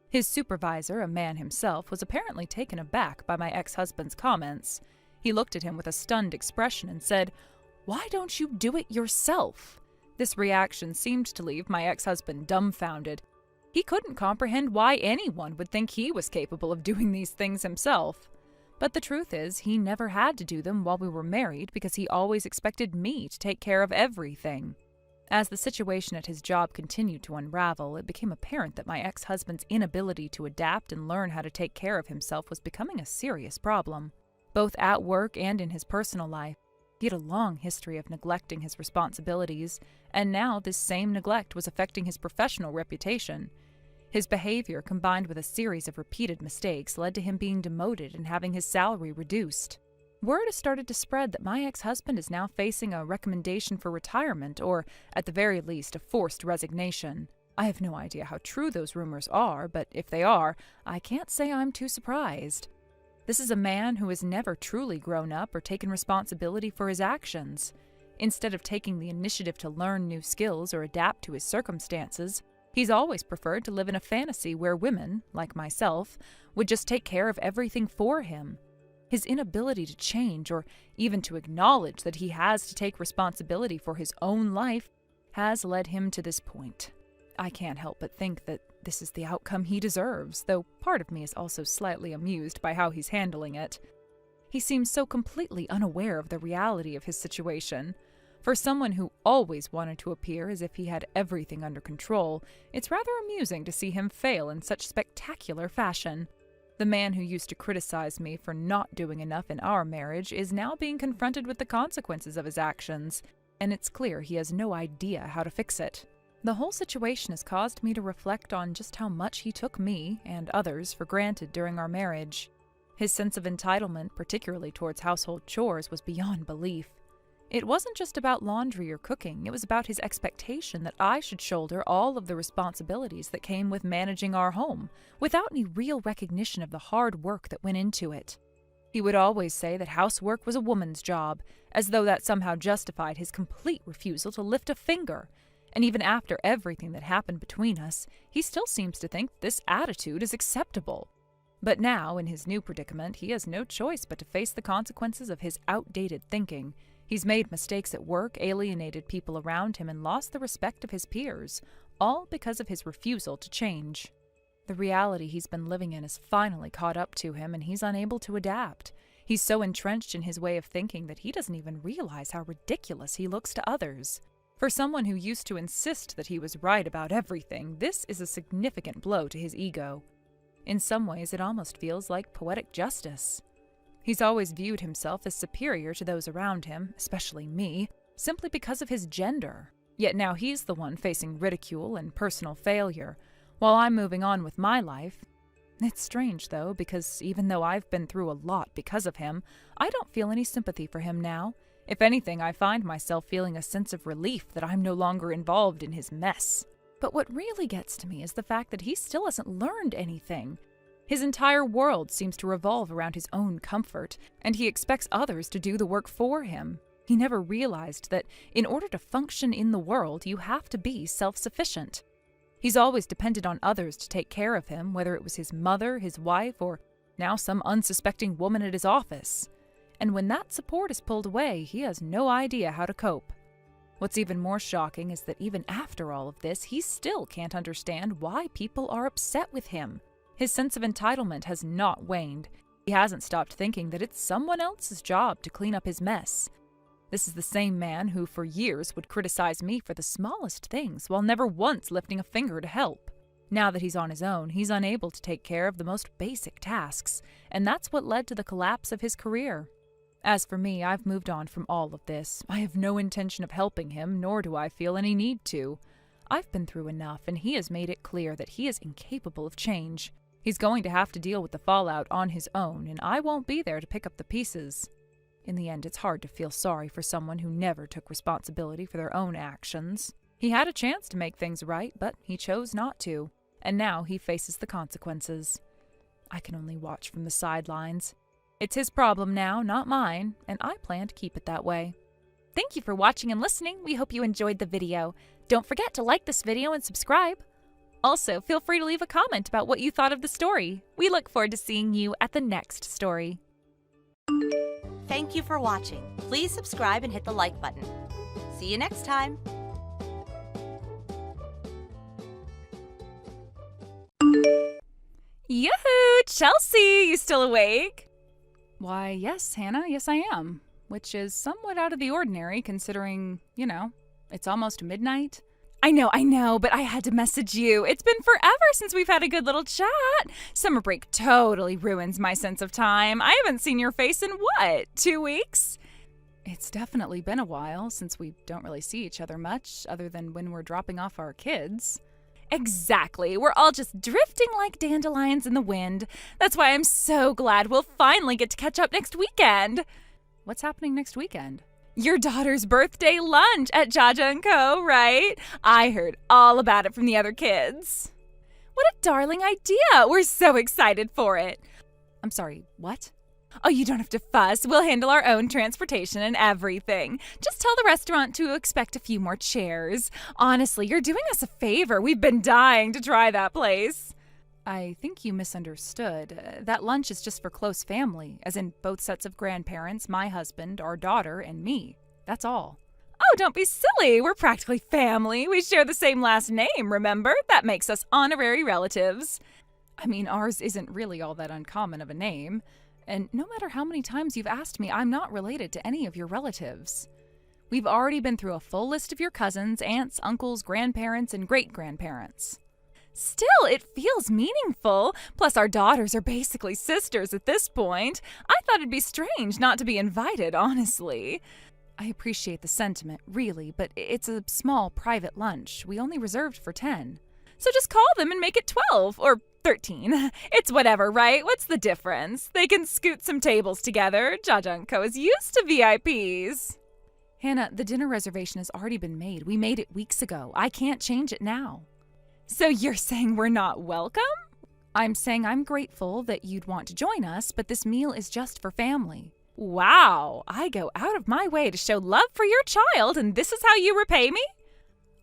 His supervisor, a man himself, was apparently taken aback by my ex-husband's comments. He looked at him with a stunned expression and said, "Why don't you do it yourself?" This reaction seemed to leave my ex-husband dumbfounded. He couldn't comprehend why anyone would think he was capable of doing these things himself. But the truth is, he never had to do them while we were married because he always expected me to take care of everything. As the situation at his job continued to unravel, it became apparent that my ex-husband's inability to adapt and learn how to take care of himself was becoming a serious problem, both at work and in his personal life. He had a long history of neglecting his responsibilities, and now this same neglect was affecting his professional reputation. His behavior, combined with a series of repeated mistakes, led to him being demoted and having his salary reduced. Word has started to spread that my ex-husband is now facing a recommendation for retirement, or, at the very least, a forced resignation. I have no idea how true those rumors are, but if they are, I can't say I'm too surprised. This is a man who has never truly grown up or taken responsibility for his actions. Instead of taking the initiative to learn new skills or adapt to his circumstances, he's always preferred to live in a fantasy where women, like myself, would just take care of everything for him. His inability to change or even to acknowledge that he has to take responsibility for his own life has led him to this point. I can't help but think that this is the outcome he deserves, though part of me is also slightly amused by how he's handling it. He seems so completely unaware of the reality of his situation. For someone who always wanted to appear as if he had everything under control, it's rather amusing to see him fail in such spectacular fashion. The man who used to criticize me for not doing enough in our marriage is now being confronted with the consequences of his actions, and it's clear he has no idea how to fix it. The whole situation has caused me to reflect on just how much he took me, and others, for granted during our marriage. His sense of entitlement, particularly towards household chores, was beyond belief. It wasn't just about laundry or cooking, it was about his expectation that I should shoulder all of the responsibilities that came with managing our home, without any real recognition of the hard work that went into it. He would always say that housework was a woman's job, as though that somehow justified his complete refusal to lift a finger. And even after everything that happened between us, he still seems to think this attitude is acceptable. But now, in his new predicament, he has no choice but to face the consequences of his outdated thinking. He's made mistakes at work, alienated people around him, and lost the respect of his peers, all because of his refusal to change. The reality he's been living in has finally caught up to him, and he's unable to adapt. He's so entrenched in his way of thinking that he doesn't even realize how ridiculous he looks to others. For someone who used to insist that he was right about everything, this is a significant blow to his ego. In some ways, it almost feels like poetic justice. He's always viewed himself as superior to those around him, especially me, simply because of his gender. Yet now he's the one facing ridicule and personal failure, while I'm moving on with my life. It's strange, though, because even though I've been through a lot because of him, I don't feel any sympathy for him now. If anything, I find myself feeling a sense of relief that I'm no longer involved in his mess. But what really gets to me is the fact that he still hasn't learned anything. His entire world seems to revolve around his own comfort, and he expects others to do the work for him. He never realized that in order to function in the world, you have to be self-sufficient. He's always depended on others to take care of him, whether it was his mother, his wife, or now some unsuspecting woman at his office. And when that support is pulled away, he has no idea how to cope. What's even more shocking is that even after all of this, he still can't understand why people are upset with him. His sense of entitlement has not waned. He hasn't stopped thinking that it's someone else's job to clean up his mess. This is the same man who for years would criticize me for the smallest things while never once lifting a finger to help. Now that he's on his own, he's unable to take care of the most basic tasks, and that's what led to the collapse of his career. As for me, I've moved on from all of this. I have no intention of helping him, nor do I feel any need to. I've been through enough, and he has made it clear that he is incapable of change. He's going to have to deal with the fallout on his own, and I won't be there to pick up the pieces. In the end, it's hard to feel sorry for someone who never took responsibility for their own actions. He had a chance to make things right, but he chose not to, and now he faces the consequences. I can only watch from the sidelines. It's his problem now, not mine, and I plan to keep it that way. Thank you for watching and listening. We hope you enjoyed the video. Don't forget to like this video and subscribe. Also, feel free to leave a comment about what you thought of the story. We look forward to seeing you at the next story. Thank you for watching. Please subscribe and hit the like button. See you next time. Yoo-hoo! Chelsea, you still awake? Why, yes, Hannah, yes I am. Which is somewhat out of the ordinary considering, it's almost midnight. I know, but I had to message you. It's been forever since we've had a good little chat. Summer break totally ruins my sense of time. I haven't seen your face in 2 weeks? It's definitely been a while since we don't really see each other much, other than when we're dropping off our kids. Exactly. We're all just drifting like dandelions in the wind. That's why I'm so glad we'll finally get to catch up next weekend. What's happening next weekend? Your daughter's birthday lunch at Jaja & Co., right? I heard all about it from the other kids. What a darling idea. We're so excited for it. I'm sorry, what? Oh, you don't have to fuss. We'll handle our own transportation and everything. Just tell the restaurant to expect a few more chairs. Honestly, you're doing us a favor. We've been dying to try that place. I think you misunderstood. That lunch is just for close family, as in both sets of grandparents, my husband, our daughter, and me. That's all. Oh, don't be silly. We're practically family. We share the same last name, remember? That makes us honorary relatives. I mean, ours isn't really all that uncommon of a name. And no matter how many times you've asked me, I'm not related to any of your relatives. We've already been through a full list of your cousins, aunts, uncles, grandparents, and great-grandparents. Still, it feels meaningful. Plus, our daughters are basically sisters at this point. I thought it'd be strange not to be invited, honestly. I appreciate the sentiment, really, but it's a small private lunch. We only reserved for 10. So just call them and make it 12, or 13. It's whatever, right? What's the difference? They can scoot some tables together. Jaja & Co. is used to VIPs. Hannah, the dinner reservation has already been made. We made it weeks ago. I can't change it now. So you're saying we're not welcome? I'm saying I'm grateful that you'd want to join us, but this meal is just for family. Wow, I go out of my way to show love for your child, and this is how you repay me?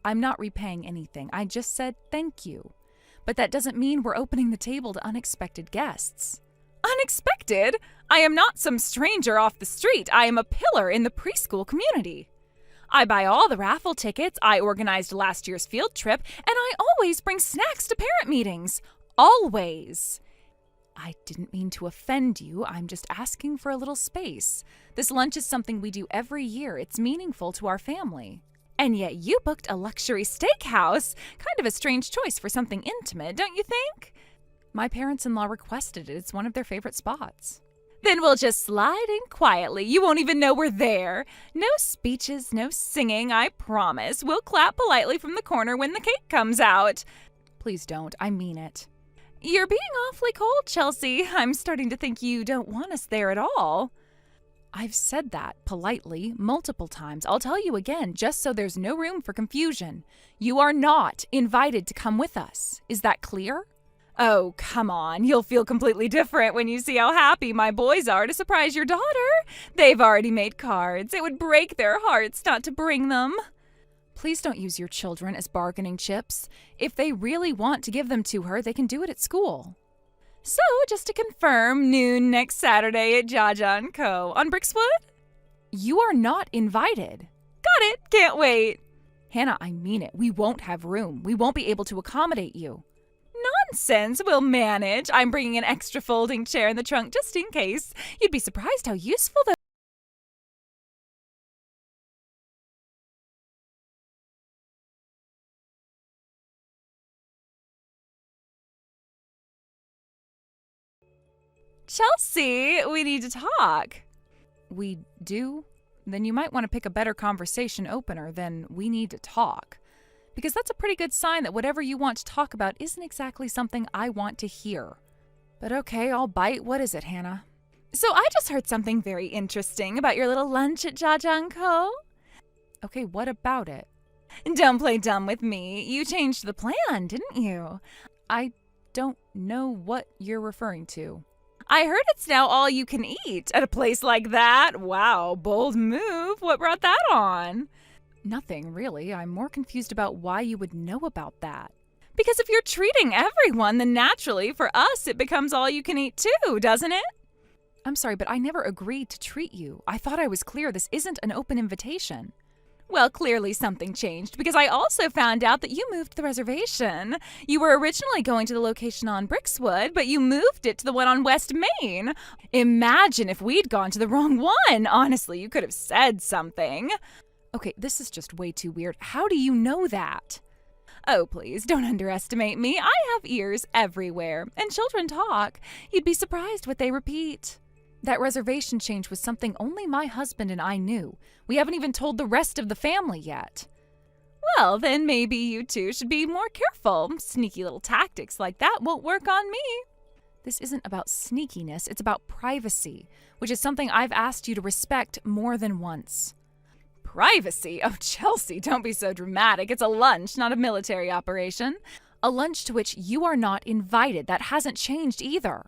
I'm not repaying anything. I just said thank you. But that doesn't mean we're opening the table to unexpected guests. Unexpected? I am not some stranger off the street. I am a pillar in the preschool community. I buy all the raffle tickets, I organized last year's field trip, and I always bring snacks to parent meetings. Always. I didn't mean to offend you. I'm just asking for a little space. This lunch is something we do every year. It's meaningful to our family. And yet you booked a luxury steakhouse. Kind of a strange choice for something intimate, don't you think? My parents-in-law requested it. It's one of their favorite spots. Then we'll just slide in quietly. You won't even know we're there. No speeches, no singing, I promise. We'll clap politely from the corner when the cake comes out. Please don't. I mean it. You're being awfully cold, Chelsea. I'm starting to think you don't want us there at all. I've said that politely multiple times. I'll tell you again, just so there's no room for confusion. You are not invited to come with us. Is that clear? Oh, come on. You'll feel completely different when you see how happy my boys are to surprise your daughter. They've already made cards. It would break their hearts not to bring them. Please don't use your children as bargaining chips. If they really want to give them to her, they can do it at school. So, just to confirm, noon next Saturday at Jaja & Co. on Brixwood? You are not invited. Got it. Can't wait. Hannah, I mean it. We won't have room. We won't be able to accommodate you. Nonsense. We'll manage. I'm bringing an extra folding chair in the trunk just in case. You'd be surprised how useful those. Chelsea, we need to talk. We do? Then you might want to pick a better conversation opener than we need to talk. Because that's a pretty good sign that whatever you want to talk about isn't exactly something I want to hear. But okay, I'll bite. What is it, Hannah? So I just heard something very interesting about your little lunch at Jaja & Co. Okay, what about it? Don't play dumb with me. You changed the plan, didn't you? I don't know what you're referring to. I heard it's now all you can eat at a place like that. Wow, bold move. What brought that on? Nothing, really. I'm more confused about why you would know about that. Because if you're treating everyone, then naturally, for us, it becomes all you can eat too, doesn't it? I'm sorry, but I never agreed to treat you. I thought I was clear this isn't an open invitation. Well, clearly something changed, because I also found out that you moved the reservation. You were originally going to the location on Brixwood, but you moved it to the one on West Main. Imagine if we'd gone to the wrong one. Honestly, you could have said something. Okay, this is just way too weird. How do you know that? Oh, please, don't underestimate me. I have ears everywhere, and children talk. You'd be surprised what they repeat. That reservation change was something only my husband and I knew. We haven't even told the rest of the family yet. Well, then maybe you two should be more careful. Sneaky little tactics like that won't work on me. This isn't about sneakiness, it's about privacy, which is something I've asked you to respect more than once. Privacy? Oh, Chelsea, don't be so dramatic. It's a lunch, not a military operation. A lunch to which you are not invited. That hasn't changed either.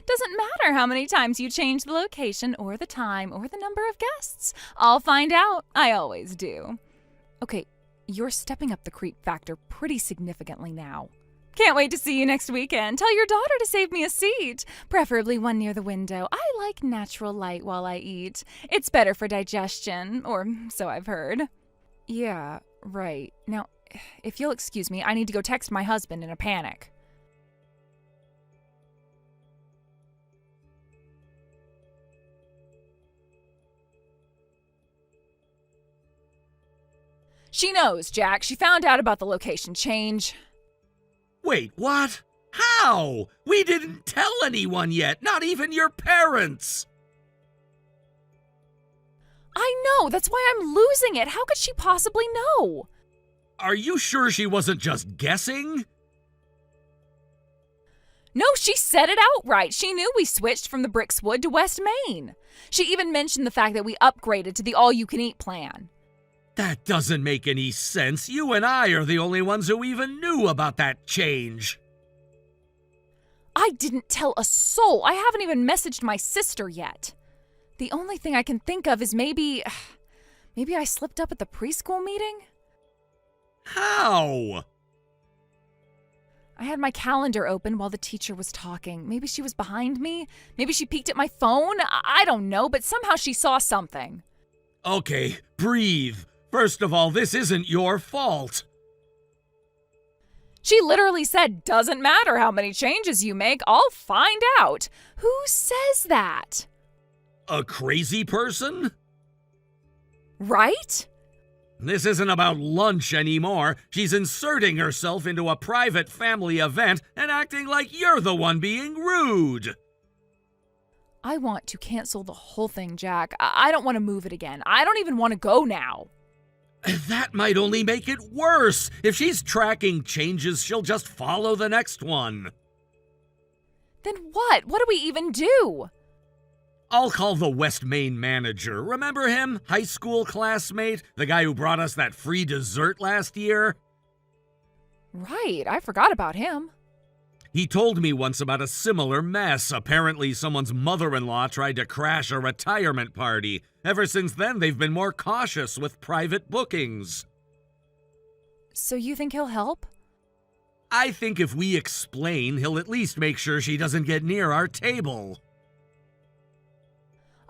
Doesn't matter how many times you change the location or the time or the number of guests. I'll find out. I always do. Okay, you're stepping up the creep factor pretty significantly now. Can't wait to see you next weekend. Tell your daughter to save me a seat, preferably one near the window. I like natural light while I eat. It's better for digestion, or so I've heard. Yeah, right. Now, if you'll excuse me, I need to go text my husband in a panic. She knows, Jack. She found out about the location change. Wait, what? How? We didn't tell anyone yet, not even your parents! I know, that's why I'm losing it. How could she possibly know? Are you sure she wasn't just guessing? No, she said it outright. She knew we switched from the Brixwood to West Main. She even mentioned the fact that we upgraded to the all-you-can-eat plan. That doesn't make any sense. You and I are the only ones who even knew about that change. I didn't tell a soul. I haven't even messaged my sister yet. The only thing I can think of is maybe I slipped up at the preschool meeting? How? I had my calendar open while the teacher was talking. Maybe she was behind me. Maybe she peeked at my phone. I don't know, but somehow she saw something. Okay, breathe. First of all, this isn't your fault. She literally said, doesn't matter how many changes you make, I'll find out. Who says that? A crazy person? Right? This isn't about lunch anymore. She's inserting herself into a private family event and acting like you're the one being rude. I want to cancel the whole thing, Jack. I don't want to move it again. I don't even want to go now. That might only make it worse. If she's tracking changes, she'll just follow the next one. Then what? What do we even do? I'll call the West Main manager. Remember him? High school classmate? The guy who brought us that free dessert last year? Right, I forgot about him. He told me once about a similar mess. Apparently, someone's mother-in-law tried to crash a retirement party. Ever since then, they've been more cautious with private bookings. So you think he'll help? I think if we explain, he'll at least make sure she doesn't get near our table.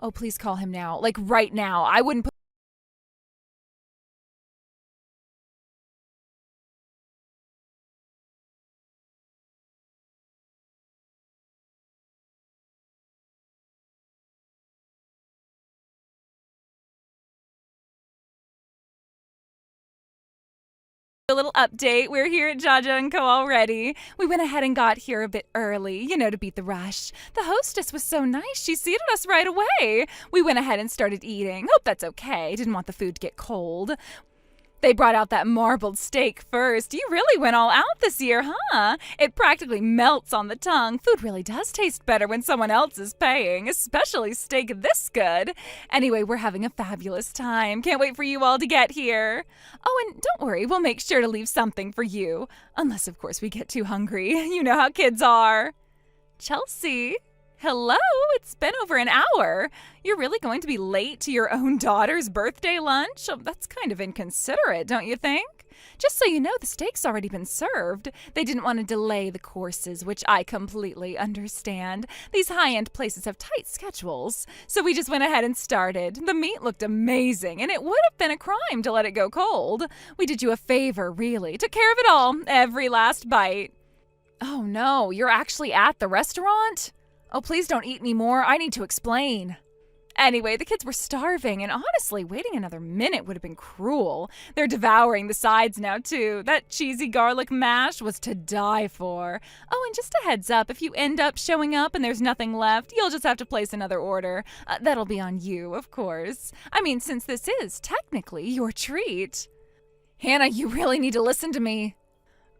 Oh, please call him now. Like right now. I wouldn't put a little update. We're here at Jaja & Co. already. We went ahead and got here a bit early, to beat the rush. The hostess was so nice, she seated us right away. We went ahead and started eating. Hope that's okay. Didn't want the food to get cold. They brought out that marbled steak first. You really went all out this year, huh? It practically melts on the tongue. Food really does taste better when someone else is paying, especially steak this good. Anyway, we're having a fabulous time. Can't wait for you all to get here. Oh, and don't worry, we'll make sure to leave something for you. Unless, of course, we get too hungry. You know how kids are. Chelsea? Hello, it's been over an hour. You're really going to be late to your own daughter's birthday lunch? Oh, that's kind of inconsiderate, don't you think? Just so you know, the steak's already been served. They didn't want to delay the courses, which I completely understand. These high-end places have tight schedules. So we just went ahead and started. The meat looked amazing, and it would have been a crime to let it go cold. We did you a favor, really. Took care of it all, every last bite. Oh no, you're actually at the restaurant? Oh, please don't eat any more. I need to explain. Anyway, the kids were starving, and honestly, waiting another minute would have been cruel. They're devouring the sides now, too. That cheesy garlic mash was to die for. Oh, and just a heads up, if you end up showing up and there's nothing left, you'll just have to place another order. That'll be on you, of course. I mean, since this is technically your treat. Hannah, you really need to listen to me.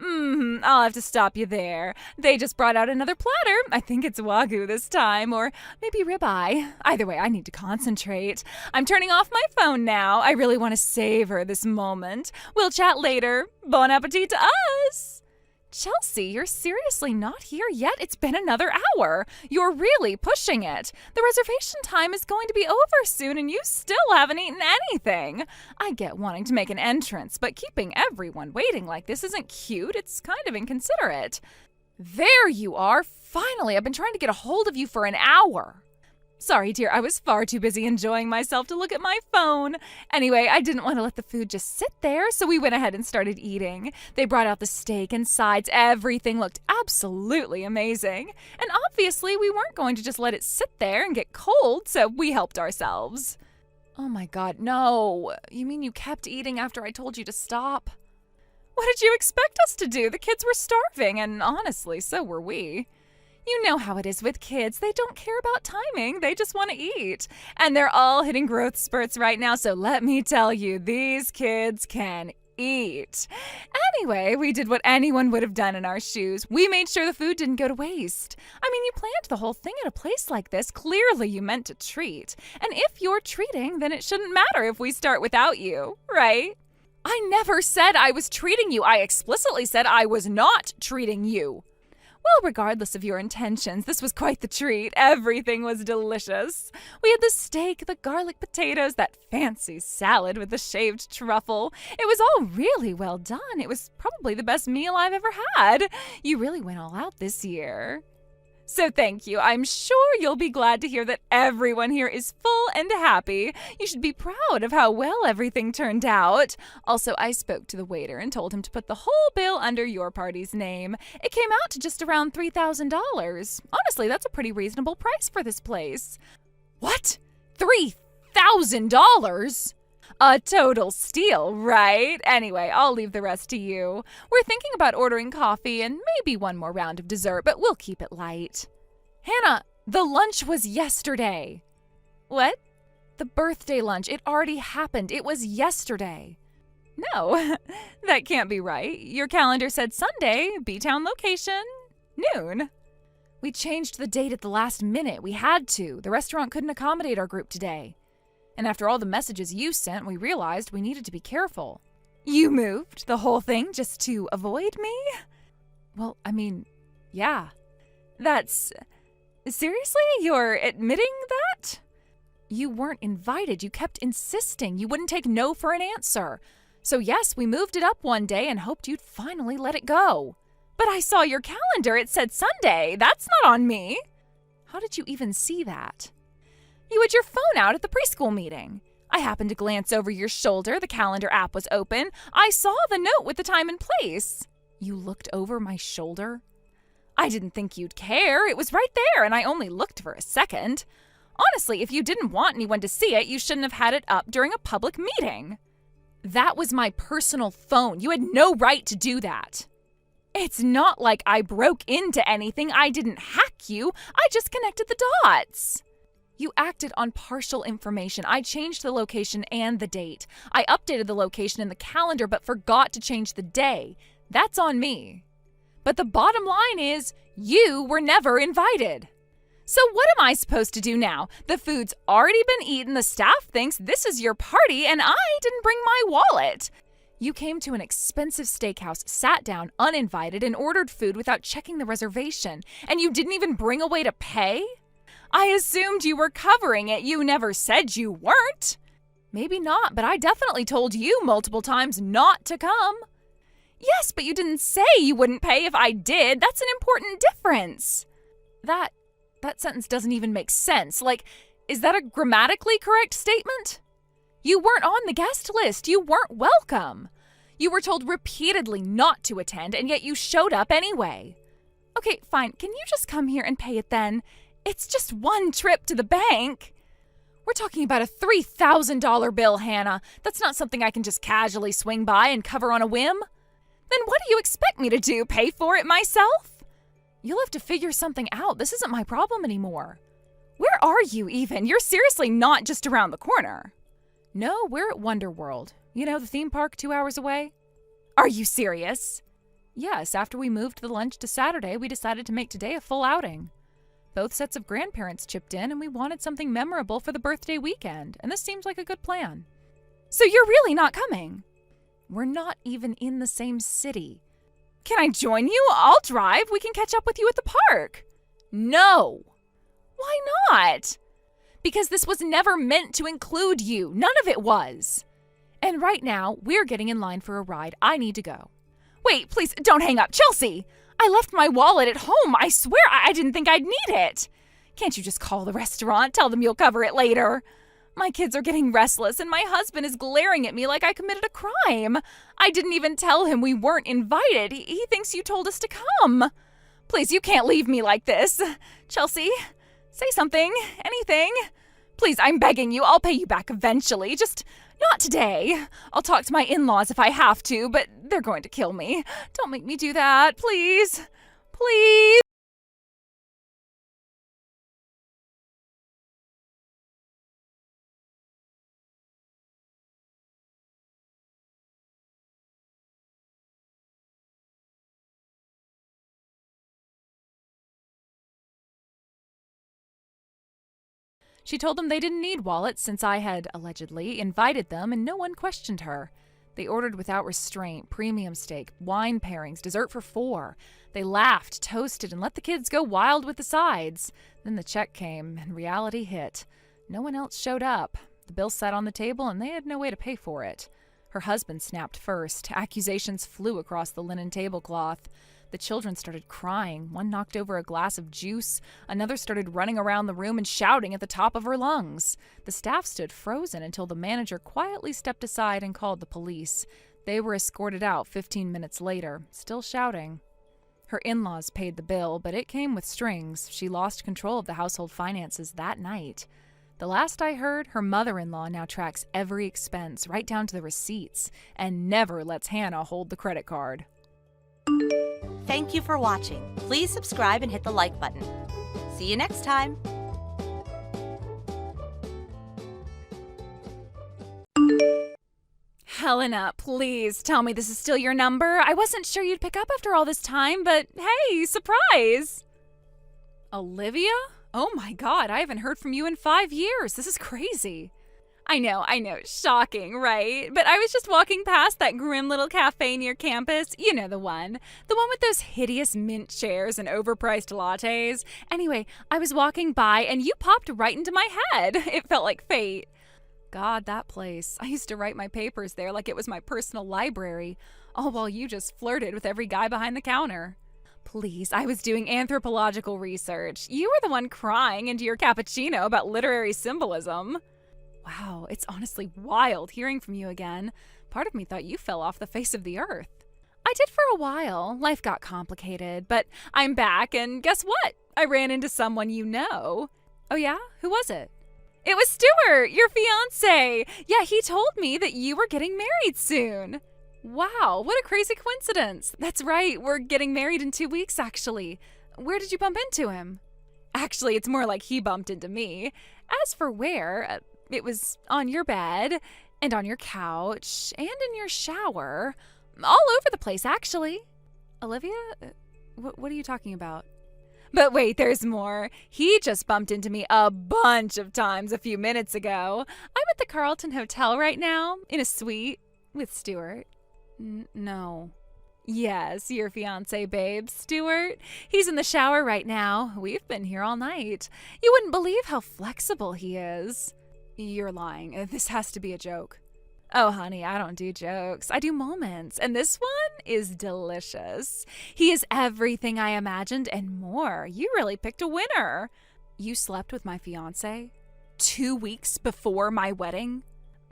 I'll have to stop you there. They just brought out another platter. I think it's Wagyu this time, or maybe ribeye. Either way, I need to concentrate. I'm turning off my phone now. I really want to savor this moment. We'll chat later. Bon appetit to us! Chelsea, you're seriously not here yet? It's been another hour. You're really pushing it. The reservation time is going to be over soon and you still haven't eaten anything. I get wanting to make an entrance, but keeping everyone waiting like this isn't cute. It's kind of inconsiderate. There you are. Finally, I've been trying to get a hold of you for an hour. Sorry, dear, I was far too busy enjoying myself to look at my phone. Anyway, I didn't want to let the food just sit there, so we went ahead and started eating. They brought out the steak and sides. Everything looked absolutely amazing. And obviously, we weren't going to just let it sit there and get cold, so we helped ourselves. Oh my God, no. You mean you kept eating after I told you to stop? What did you expect us to do? The kids were starving, and honestly, so were we. You know how it is with kids. They don't care about timing. They just want to eat. And they're all hitting growth spurts right now, so let me tell you, these kids can eat. Anyway, we did what anyone would have done in our shoes. We made sure the food didn't go to waste. I mean, you planned the whole thing at a place like this. Clearly, you meant to treat. And if you're treating, then it shouldn't matter if we start without you, right? I never said I was treating you. I explicitly said I was not treating you. Well, regardless of your intentions, this was quite the treat. Everything was delicious. We had the steak, the garlic potatoes, that fancy salad with the shaved truffle. It was all really well done. It was probably the best meal I've ever had. You really went all out this year. So thank you. I'm sure you'll be glad to hear that everyone here is full and happy. You should be proud of how well everything turned out. Also, I spoke to the waiter and told him to put the whole bill under your party's name. It came out to just around $3,000. Honestly, that's a pretty reasonable price for this place. What? $3,000? A total steal, right? Anyway, I'll leave the rest to you. We're thinking about ordering coffee and maybe one more round of dessert, but we'll keep it light. Hannah, the lunch was yesterday. What? The birthday lunch. It already happened. It was yesterday. No, that can't be right. Your calendar said Sunday, B-Town location, noon. We changed the date at the last minute. We had to. The restaurant couldn't accommodate our group today. And after all the messages you sent, we realized we needed to be careful. You moved the whole thing just to avoid me? Well, I mean, Yeah. That's... Seriously? You're admitting that? You weren't invited. You kept insisting. You wouldn't take no for an answer. So yes, we moved it up one day and hoped you'd finally let it go. But I saw your calendar. It said Sunday. That's not on me. How did you even see that? You had your phone out at the preschool meeting. I happened to glance over your shoulder. The calendar app was open. I saw the note with the time and place. You looked over my shoulder? I didn't think you'd care. It was right there, and I only looked for a second. Honestly, if you didn't want anyone to see it, you shouldn't have had it up during a public meeting. That was my personal phone. You had no right to do that. It's not like I broke into anything. I didn't hack you. I just connected the dots. You acted on partial information. I changed the location and the date. I updated the location in the calendar but forgot to change the day. That's on me. But the bottom line is, you were never invited. So what am I supposed to do now? The food's already been eaten, the staff thinks this is your party, and I didn't bring my wallet. You came to an expensive steakhouse, sat down uninvited, and ordered food without checking the reservation, and you didn't even bring a way to pay? I assumed you were covering it. You never said you weren't. Maybe not, but I definitely told you multiple times not to come. Yes, but you didn't say you wouldn't pay if I did. That's an important difference. That sentence doesn't even make sense. Like, is that a grammatically correct statement? You weren't on the guest list. You weren't welcome. You were told repeatedly not to attend, and yet you showed up anyway. Okay, fine. Can you just come here and pay it then? It's just one trip to the bank. We're talking about a $3,000 bill, Hannah. That's not something I can just casually swing by and cover on a whim. Then what do you expect me to do? Pay for it myself? You'll have to figure something out. This isn't my problem anymore. Where are you even? You're seriously not just around the corner. No, we're at Wonder World. You know, the theme park 2 hours away? Are you serious? Yes, after we moved the lunch to Saturday, we decided to make today a full outing. Both sets of grandparents chipped in, and we wanted something memorable for the birthday weekend, and this seems like a good plan. So you're really not coming? We're not even in the same city. Can I join you? I'll drive. We can catch up with you at the park. No. Why not? Because this was never meant to include you. None of it was. And right now, we're getting in line for a ride. I need to go. Wait, please don't hang up. Chelsea, I left my wallet at home. I swear I didn't think I'd need it. Can't you just call the restaurant? Tell them you'll cover it later. My kids are getting restless, and my husband is glaring at me like I committed a crime. I didn't even tell him we weren't invited. He thinks you told us to come. Please, you can't leave me like this. Chelsea, say something. Anything. Please, I'm begging you. I'll pay you back eventually. Just not today. I'll talk to my in-laws if I have to, but they're going to kill me. Don't make me do that. Please. Please. She told them they didn't need wallets since I had, allegedly, invited them and no one questioned her. They ordered without restraint, premium steak, wine pairings, dessert for 4. They laughed, toasted, and let the kids go wild with the sides. Then the check came and reality hit. No one else showed up. The bill sat on the table and they had no way to pay for it. Her husband snapped first. Accusations flew across the linen tablecloth. The children started crying. One knocked over a glass of juice. Another started running around the room and shouting at the top of her lungs. The staff stood frozen until the manager quietly stepped aside and called the police. They were escorted out 15 minutes later, still shouting. Her in-laws paid the bill, but it came with strings. She lost control of the household finances that night. The last I heard, her mother-in-law now tracks every expense, right down to the receipts, and never lets Hannah hold the credit card. Thank you for watching. Please subscribe and hit the like button. See you next time. Helena, please tell me this is still your number. I wasn't sure you'd pick up after all this time, but hey, surprise! Olivia? Oh my God, I haven't heard from you in 5 years. This is crazy. I know, shocking, right? But I was just walking past that grim little cafe near campus. You know the one with those hideous mint chairs and overpriced lattes. Anyway, I was walking by and you popped right into my head. It felt like fate. God, that place. I used to write my papers there like it was my personal library, all while you just flirted with every guy behind the counter. Please, I was doing anthropological research. You were the one crying into your cappuccino about literary symbolism. Wow, it's honestly wild hearing from you again. Part of me thought you fell off the face of the earth. I did for a while. Life got complicated, but I'm back, and guess what? I ran into someone you know. Oh yeah? Who was it? It was Stuart, your fiancé. Yeah, he told me that you were getting married soon. Wow, what a crazy coincidence. That's right, we're getting married in 2 weeks, actually. Where did you bump into him? Actually, it's more like he bumped into me. As for where, it was on your bed, and on your couch, and in your shower. All over the place, actually. Olivia? What are you talking about? But wait, there's more. He just bumped into me a bunch of times a few minutes ago. I'm at the Carlton Hotel right now, in a suite, with Stuart. No. Yes, your fiancé, babe, Stuart. He's in the shower right now. We've been here all night. You wouldn't believe how flexible he is. You're lying. This has to be a joke. Oh, honey, I don't do jokes. I do moments, and this one is delicious. He is everything I imagined and more. You really picked a winner. You slept with my fiancé 2 weeks before my wedding?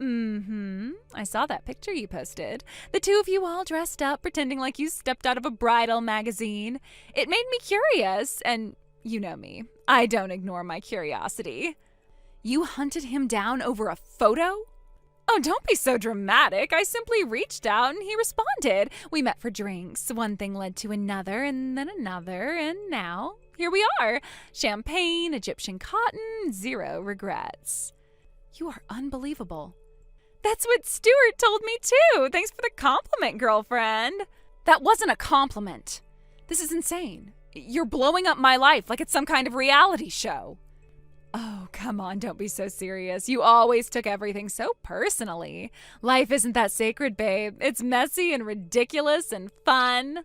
I saw that picture you posted. The two of you all dressed up, pretending like you stepped out of a bridal magazine. It made me curious, and you know me. I don't ignore my curiosity. You hunted him down over a photo? Oh, don't be so dramatic. I simply reached out and he responded. We met for drinks. One thing led to another and then another, and now here we are. Champagne, Egyptian cotton, 0 regrets. You are unbelievable. That's what Stuart told me too. Thanks for the compliment, girlfriend. That wasn't a compliment. This is insane. You're blowing up my life like it's some kind of reality show. Oh, come on, don't be so serious. You always took everything so personally. Life isn't that sacred, babe. It's messy and ridiculous and fun.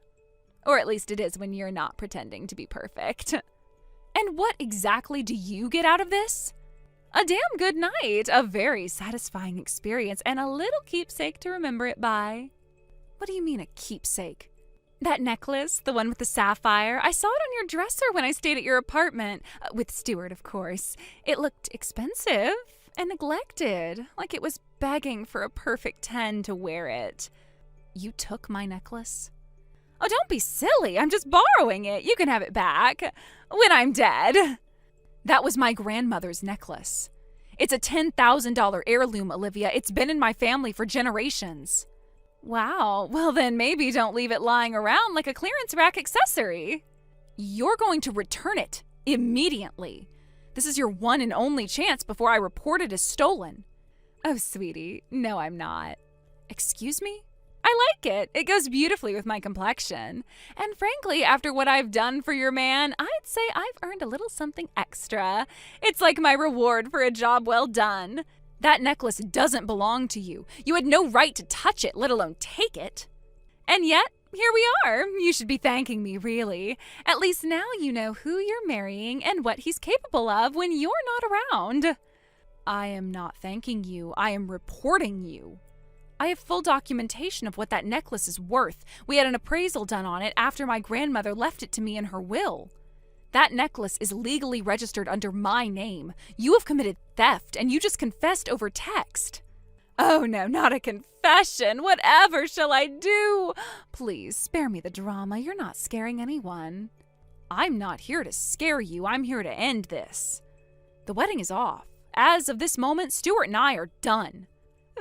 Or at least it is when you're not pretending to be perfect. And what exactly do you get out of this? A damn good night, a very satisfying experience, and a little keepsake to remember it by. What do you mean a keepsake? That necklace, the one with the sapphire, I saw it on your dresser when I stayed at your apartment. With Stuart, of course. It looked expensive and neglected, like it was begging for a perfect 10 to wear it. You took my necklace? Oh, don't be silly. I'm just borrowing it. You can have it back when I'm dead. That was my grandmother's necklace. It's a $10,000 heirloom, Olivia. It's been in my family for generations. Wow, well then maybe don't leave it lying around like a clearance rack accessory. You're going to return it immediately. This is your one and only chance before I report it as stolen. Oh, sweetie, no I'm not. Excuse me? I like it. It goes beautifully with my complexion. And frankly, after what I've done for your man, I'd say I've earned a little something extra. It's like my reward for a job well done. That necklace doesn't belong to you. You had no right to touch it, let alone take it. And yet, here we are. You should be thanking me, really. At least now you know who you're marrying and what he's capable of when you're not around. I am not thanking you. I am reporting you. I have full documentation of what that necklace is worth. We had an appraisal done on it after my grandmother left it to me in her will. That necklace is legally registered under my name. You have committed theft, and you just confessed over text. Oh no, not a confession. Whatever shall I do? Please, spare me the drama. You're not scaring anyone. I'm not here to scare you. I'm here to end this. The wedding is off. As of this moment, Stuart and I are done.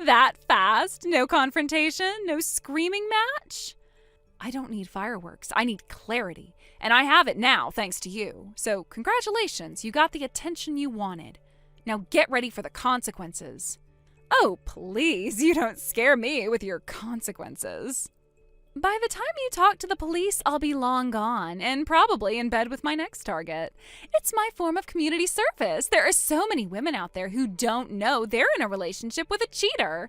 That fast? No confrontation? No screaming match? I don't need fireworks. I need clarity. And I have it now, thanks to you. So congratulations, you got the attention you wanted. Now get ready for the consequences. Oh, please, you don't scare me with your consequences. By the time you talk to the police, I'll be long gone and probably in bed with my next target. It's my form of community service. There are so many women out there who don't know they're in a relationship with a cheater.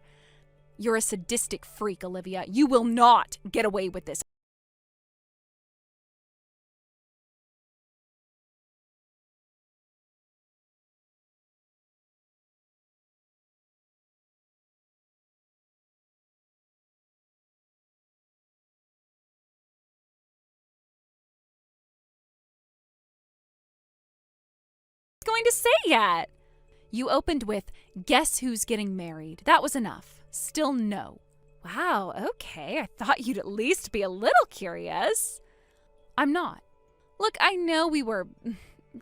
You're a sadistic freak, Olivia. You will not get away with this. Going to say yet. You opened with, guess who's getting married? That was enough. Still no. Wow, okay. I thought you'd at least be a little curious. I'm not. Look, I know we were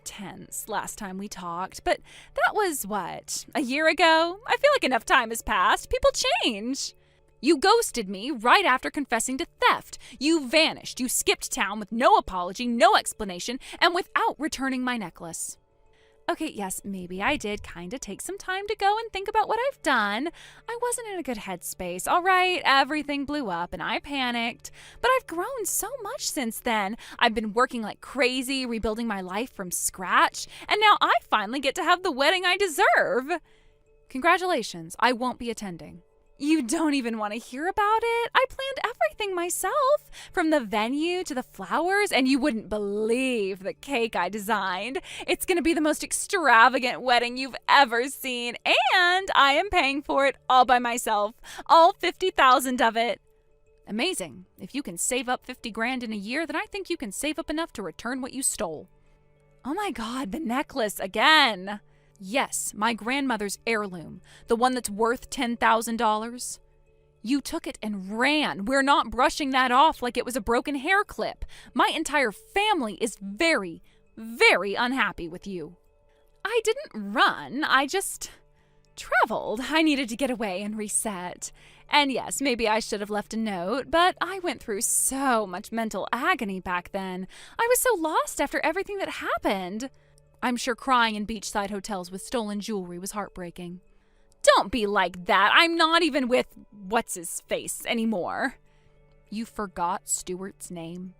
tense last time we talked, but that was what? A year ago? I feel like enough time has passed. People change. You ghosted me right after confessing to theft. You vanished. You skipped town with no apology, no explanation, and without returning my necklace. Okay, yes, maybe I did kind of take some time to go and think about what I've done. I wasn't in a good headspace, all right? Everything blew up and I panicked. But I've grown so much since then. I've been working like crazy, rebuilding my life from scratch, and now I finally get to have the wedding I deserve. Congratulations, I won't be attending. You don't even want to hear about it. I planned everything myself, from the venue to the flowers, and you wouldn't believe the cake I designed. It's going to be the most extravagant wedding you've ever seen, and I am paying for it all by myself, all 50,000 of it. Amazing. If you can save up 50 grand in a year, then I think you can save up enough to return what you stole. Oh my God, the necklace again. Yes, my grandmother's heirloom, the one that's worth $10,000. You took it and ran. We're not brushing that off like it was a broken hair clip. My entire family is very, very unhappy with you. I didn't run. I just traveled. I needed to get away and reset. And yes, maybe I should have left a note, but I went through so much mental agony back then. I was so lost after everything that happened. I'm sure crying in beachside hotels with stolen jewelry was heartbreaking. Don't be like that. I'm not even with what's-his-face anymore. You forgot Stuart's name?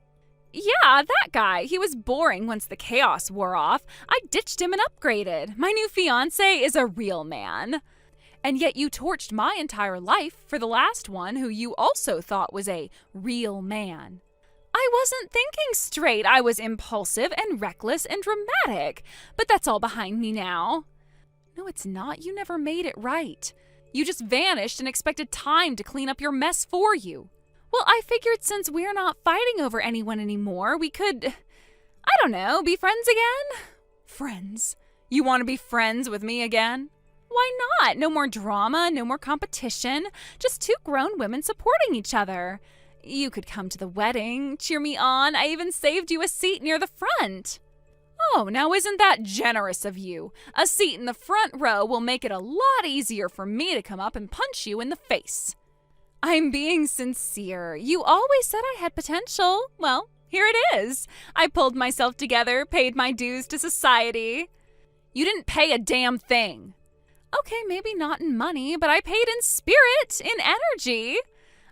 Yeah, that guy. He was boring once the chaos wore off. I ditched him and upgraded. My new fiancé is a real man. And yet you torched my entire life for the last one who you also thought was a real man. I wasn't thinking straight. I was impulsive and reckless and dramatic. But that's all behind me now. No, it's not. You never made it right. You just vanished and expected time to clean up your mess for you. Well, I figured since we're not fighting over anyone anymore, we could, I don't know, be friends again? Friends? You want to be friends with me again? Why not? No more drama, no more competition. Just two grown women supporting each other. You could come to the wedding, cheer me on. I even saved you a seat near the front. Oh, now isn't that generous of you? A seat in the front row will make it a lot easier for me to come up and punch you in the face. I'm being sincere. You always said I had potential. Well, here it is. I pulled myself together, paid my dues to society. You didn't pay a damn thing. Okay, maybe not in money, but I paid in spirit, in energy.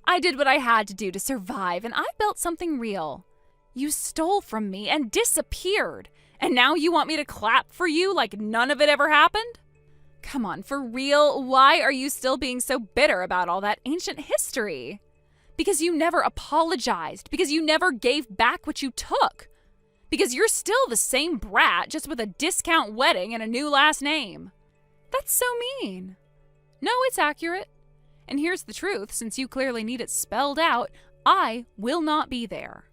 I did what I had to do to survive, and I built something real. You stole from me and disappeared, and now you want me to clap for you like none of it ever happened? Come on, for real, why are you still being so bitter about all that ancient history? Because you never apologized, because you never gave back what you took, because you're still the same brat, just with a discount wedding and a new last name. That's so mean. No, it's accurate. And here's the truth, since you clearly need it spelled out, I will not be there.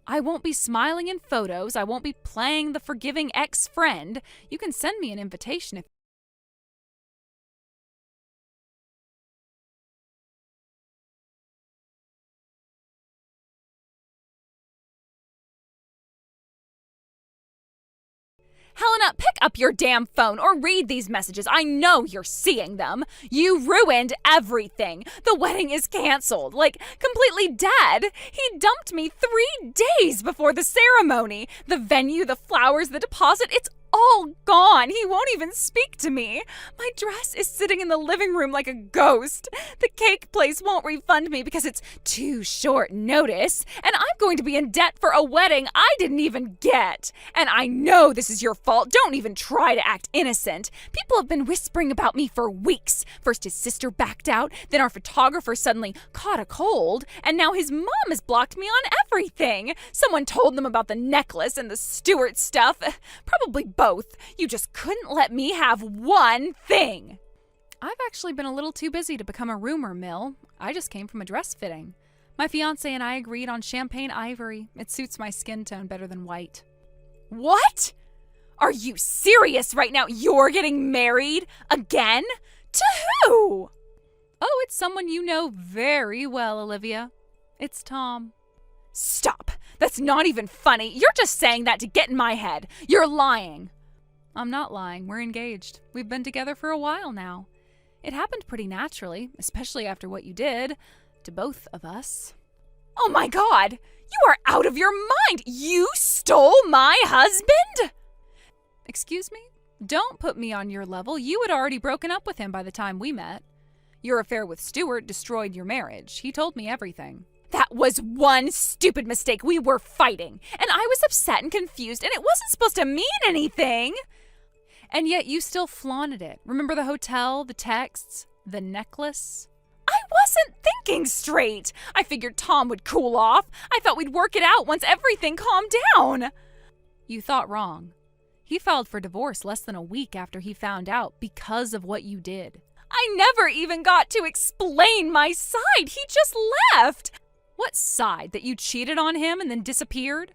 I won't be smiling in photos. I won't be playing the forgiving ex-friend. You can send me an invitation if Helena, pick up your damn phone or read these messages. I know you're seeing them. You ruined everything. The wedding is canceled, like completely dead. He dumped me 3 days before the ceremony. The venue, the flowers, the deposit, it's all gone. He won't even speak to me. My dress is sitting in the living room like a ghost. The cake place won't refund me because it's too short notice. And I'm going to be in debt for a wedding I didn't even get. And I know this is your fault. Don't even try to act innocent. People have been whispering about me for weeks. First his sister backed out, then our photographer suddenly caught a cold, and now his mom has blocked me on everything. Someone told them about the necklace and the Stewart stuff. Probably both. You just couldn't let me have one thing. I've actually been a little too busy to become a rumor mill. I just came from a dress fitting. My fiancé and I agreed on champagne ivory. It suits my skin tone better than white. What? Are you serious right now? You're getting married? Again? To who? Oh, it's someone you know very well, Olivia. It's Tom. Stop. That's not even funny. You're just saying that to get in my head. You're lying. I'm not lying. We're engaged. We've been together for a while now. It happened pretty naturally, especially after what you did to both of us. Oh my God! You are out of your mind! You stole my husband? Excuse me? Don't put me on your level. You had already broken up with him by the time we met. Your affair with Stewart destroyed your marriage. He told me everything. That was one stupid mistake. We were fighting, and I was upset and confused, and it wasn't supposed to mean anything. And yet you still flaunted it. Remember the hotel, the texts, the necklace? I wasn't thinking straight. I figured Tom would cool off. I thought we'd work it out once everything calmed down. You thought wrong. He filed for divorce less than a week after he found out because of what you did. I never even got to explain my side. He just left. What side? That you cheated on him and then disappeared?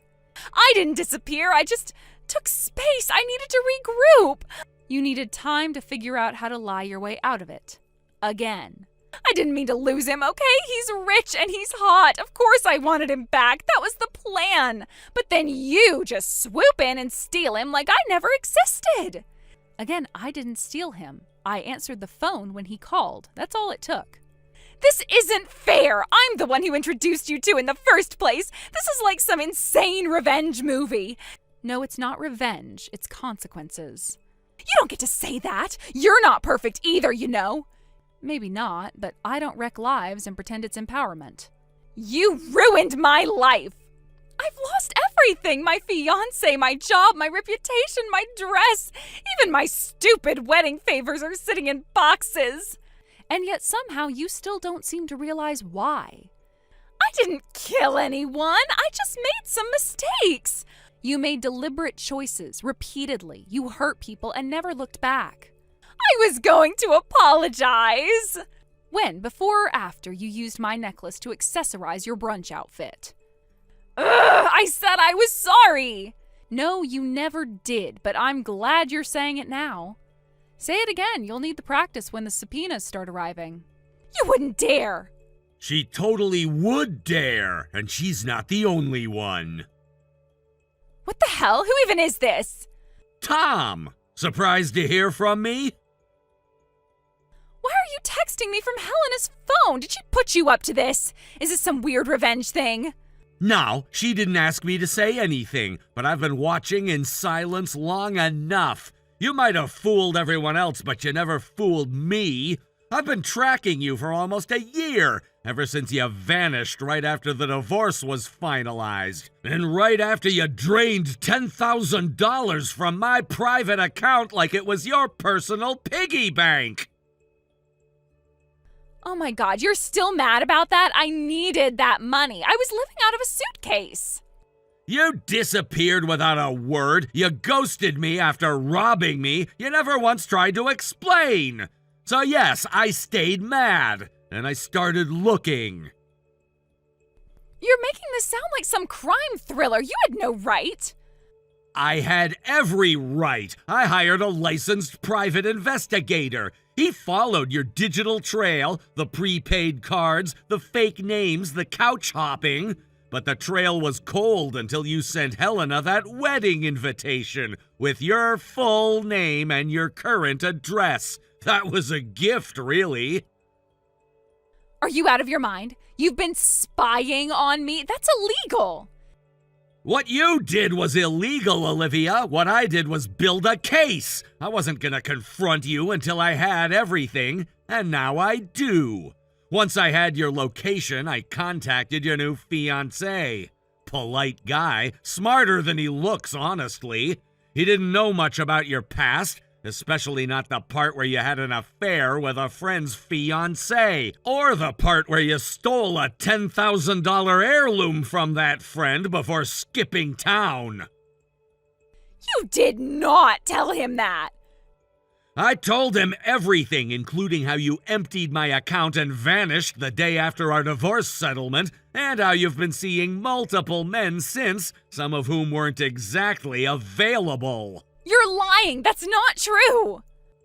I didn't disappear. I just took space. I needed to regroup. You needed time to figure out how to lie your way out of it. Again. I didn't mean to lose him, okay? He's rich and he's hot. Of course I wanted him back. That was the plan. But then you just swoop in and steal him like I never existed. Again, I didn't steal him. I answered the phone when he called. That's all it took. This isn't fair. I'm the one who introduced you to in the first place. This is like some insane revenge movie. No, it's not revenge. It's consequences. You don't get to say that. You're not perfect either, you know. Maybe not, but I don't wreck lives and pretend it's empowerment. You ruined my life. I've lost everything. My fiancé, my job, my reputation, my dress. Even my stupid wedding favors are sitting in boxes. And yet somehow you still don't seem to realize why. I didn't kill anyone. I just made some mistakes. You made deliberate choices repeatedly. You hurt people and never looked back. I was going to apologize. When, before or after, you used my necklace to accessorize your brunch outfit? I said I was sorry. No, you never did, but I'm glad you're saying it now. Say it again. You'll need the practice when the subpoenas start arriving. You wouldn't dare. She totally would dare, and she's not the only one. What the hell? Who even is this? Tom! Surprised to hear from me? Why are you texting me from Helena's phone? Did she put you up to this? Is this some weird revenge thing? No, she didn't ask me to say anything, but I've been watching in silence long enough. You might have fooled everyone else, but you never fooled me. I've been tracking you for almost a year, ever since you vanished right after the divorce was finalized. And right after you drained $10,000 from my private account like it was your personal piggy bank. Oh my God, you're still mad about that? I needed that money. I was living out of a suitcase. You disappeared without a word. You ghosted me after robbing me. You never once tried to explain. So yes, I stayed mad, and I started looking. You're making this sound like some crime thriller. You had no right. I had every right. I hired a licensed private investigator. He followed your digital trail, the prepaid cards, the fake names, the couch hopping. But the trail was cold until you sent Helena that wedding invitation with your full name and your current address. That was a gift, really. Are you out of your mind? You've been spying on me? That's illegal. What you did was illegal, Olivia. What I did was build a case. I wasn't gonna confront you until I had everything, and now I do. Once I had your location, I contacted your new fiancé. Polite guy, smarter than he looks, honestly. He didn't know much about your past, especially not the part where you had an affair with a friend's fiancé, or the part where you stole a $10,000 heirloom from that friend before skipping town. You did not tell him that! I told him everything, including how you emptied my account and vanished the day after our divorce settlement, and how you've been seeing multiple men since, some of whom weren't exactly available. You're lying! That's not true!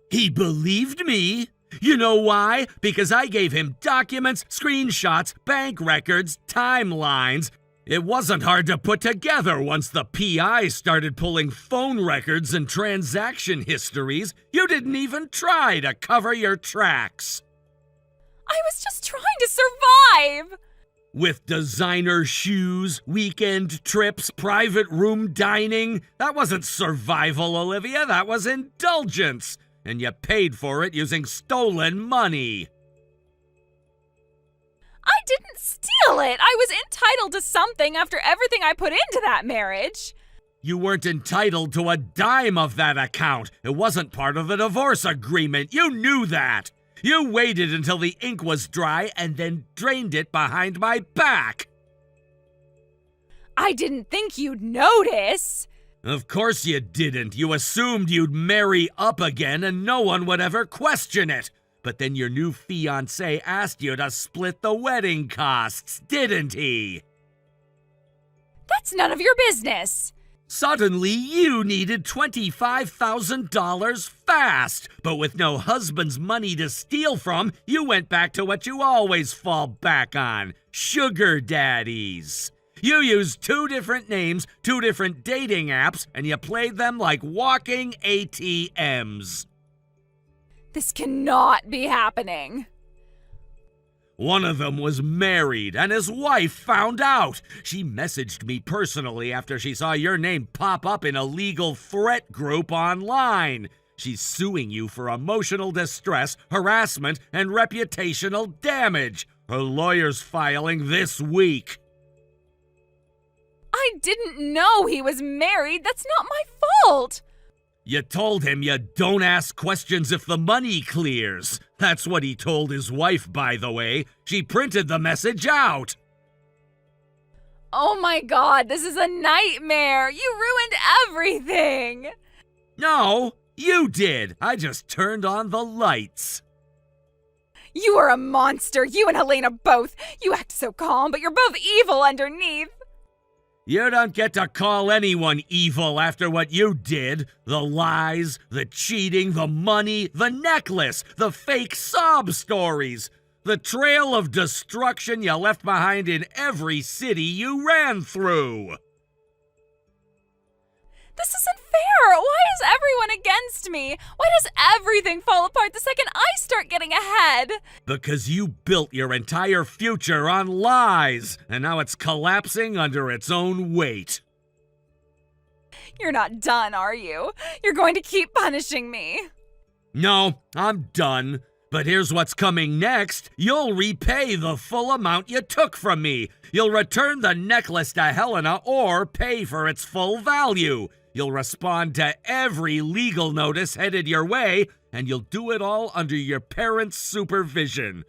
He believed me. You know why? Because I gave him documents, screenshots, bank records, timelines. It wasn't hard to put together once the PI started pulling phone records and transaction histories. You didn't even try to cover your tracks. I was just trying to survive! With designer shoes, weekend trips, private room dining. That wasn't survival, Olivia. That was indulgence. And you paid for it using stolen money. I didn't steal it! I was entitled to something after everything I put into that marriage! You weren't entitled to a dime of that account. It wasn't part of the divorce agreement. You knew that. You waited until the ink was dry and then drained it behind my back. I didn't think you'd notice! Of course you didn't. You assumed you'd marry up again and no one would ever question it. But then your new fiancé asked you to split the wedding costs, didn't he? That's none of your business! Suddenly, you needed $25,000 fast, but with no husband's money to steal from, you went back to what you always fall back on, sugar daddies. You used 2 different names, 2 different dating apps, and you played them like walking ATMs. This cannot be happening. One of them was married, and his wife found out. She messaged me personally after she saw your name pop up in a legal threat group online. She's suing you for emotional distress, harassment, and reputational damage. Her lawyer's filing this week. I didn't know he was married. That's not my fault. You told him you don't ask questions if the money clears. That's what he told his wife, by the way. She printed the message out. Oh my God, this is a nightmare. You ruined everything. No, you did. I just turned on the lights. You are a monster. You and Helena both. You act so calm, but you're both evil underneath. You don't get to call anyone evil after what you did. The lies, the cheating, the money, the necklace, the fake sob stories. The trail of destruction you left behind in every city you ran through. This isn't fair. Why is everyone against me? Why does everything fall apart the second I start getting ahead? Because you built your entire future on lies, and now it's collapsing under its own weight. You're not done, are you? You're going to keep punishing me. No, I'm done. But here's what's coming next. You'll repay the full amount you took from me. You'll return the necklace to Helena or pay for its full value. You'll respond to every legal notice headed your way, and you'll do it all under your parents' supervision.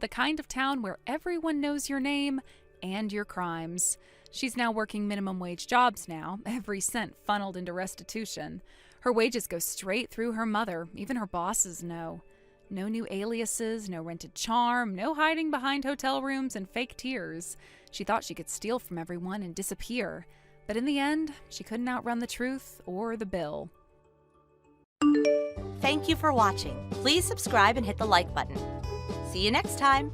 the kind of town where everyone knows your name and your crimes. She's now working minimum wage jobs now, every cent funneled into restitution. Her wages go straight through her mother, even her bosses know. No new aliases, no rented charm, no hiding behind hotel rooms and fake tears. She thought she could steal from everyone and disappear. But in the end, she couldn't outrun the truth or the bill. Thank you for watching. Please subscribe and hit the like button. See you next time.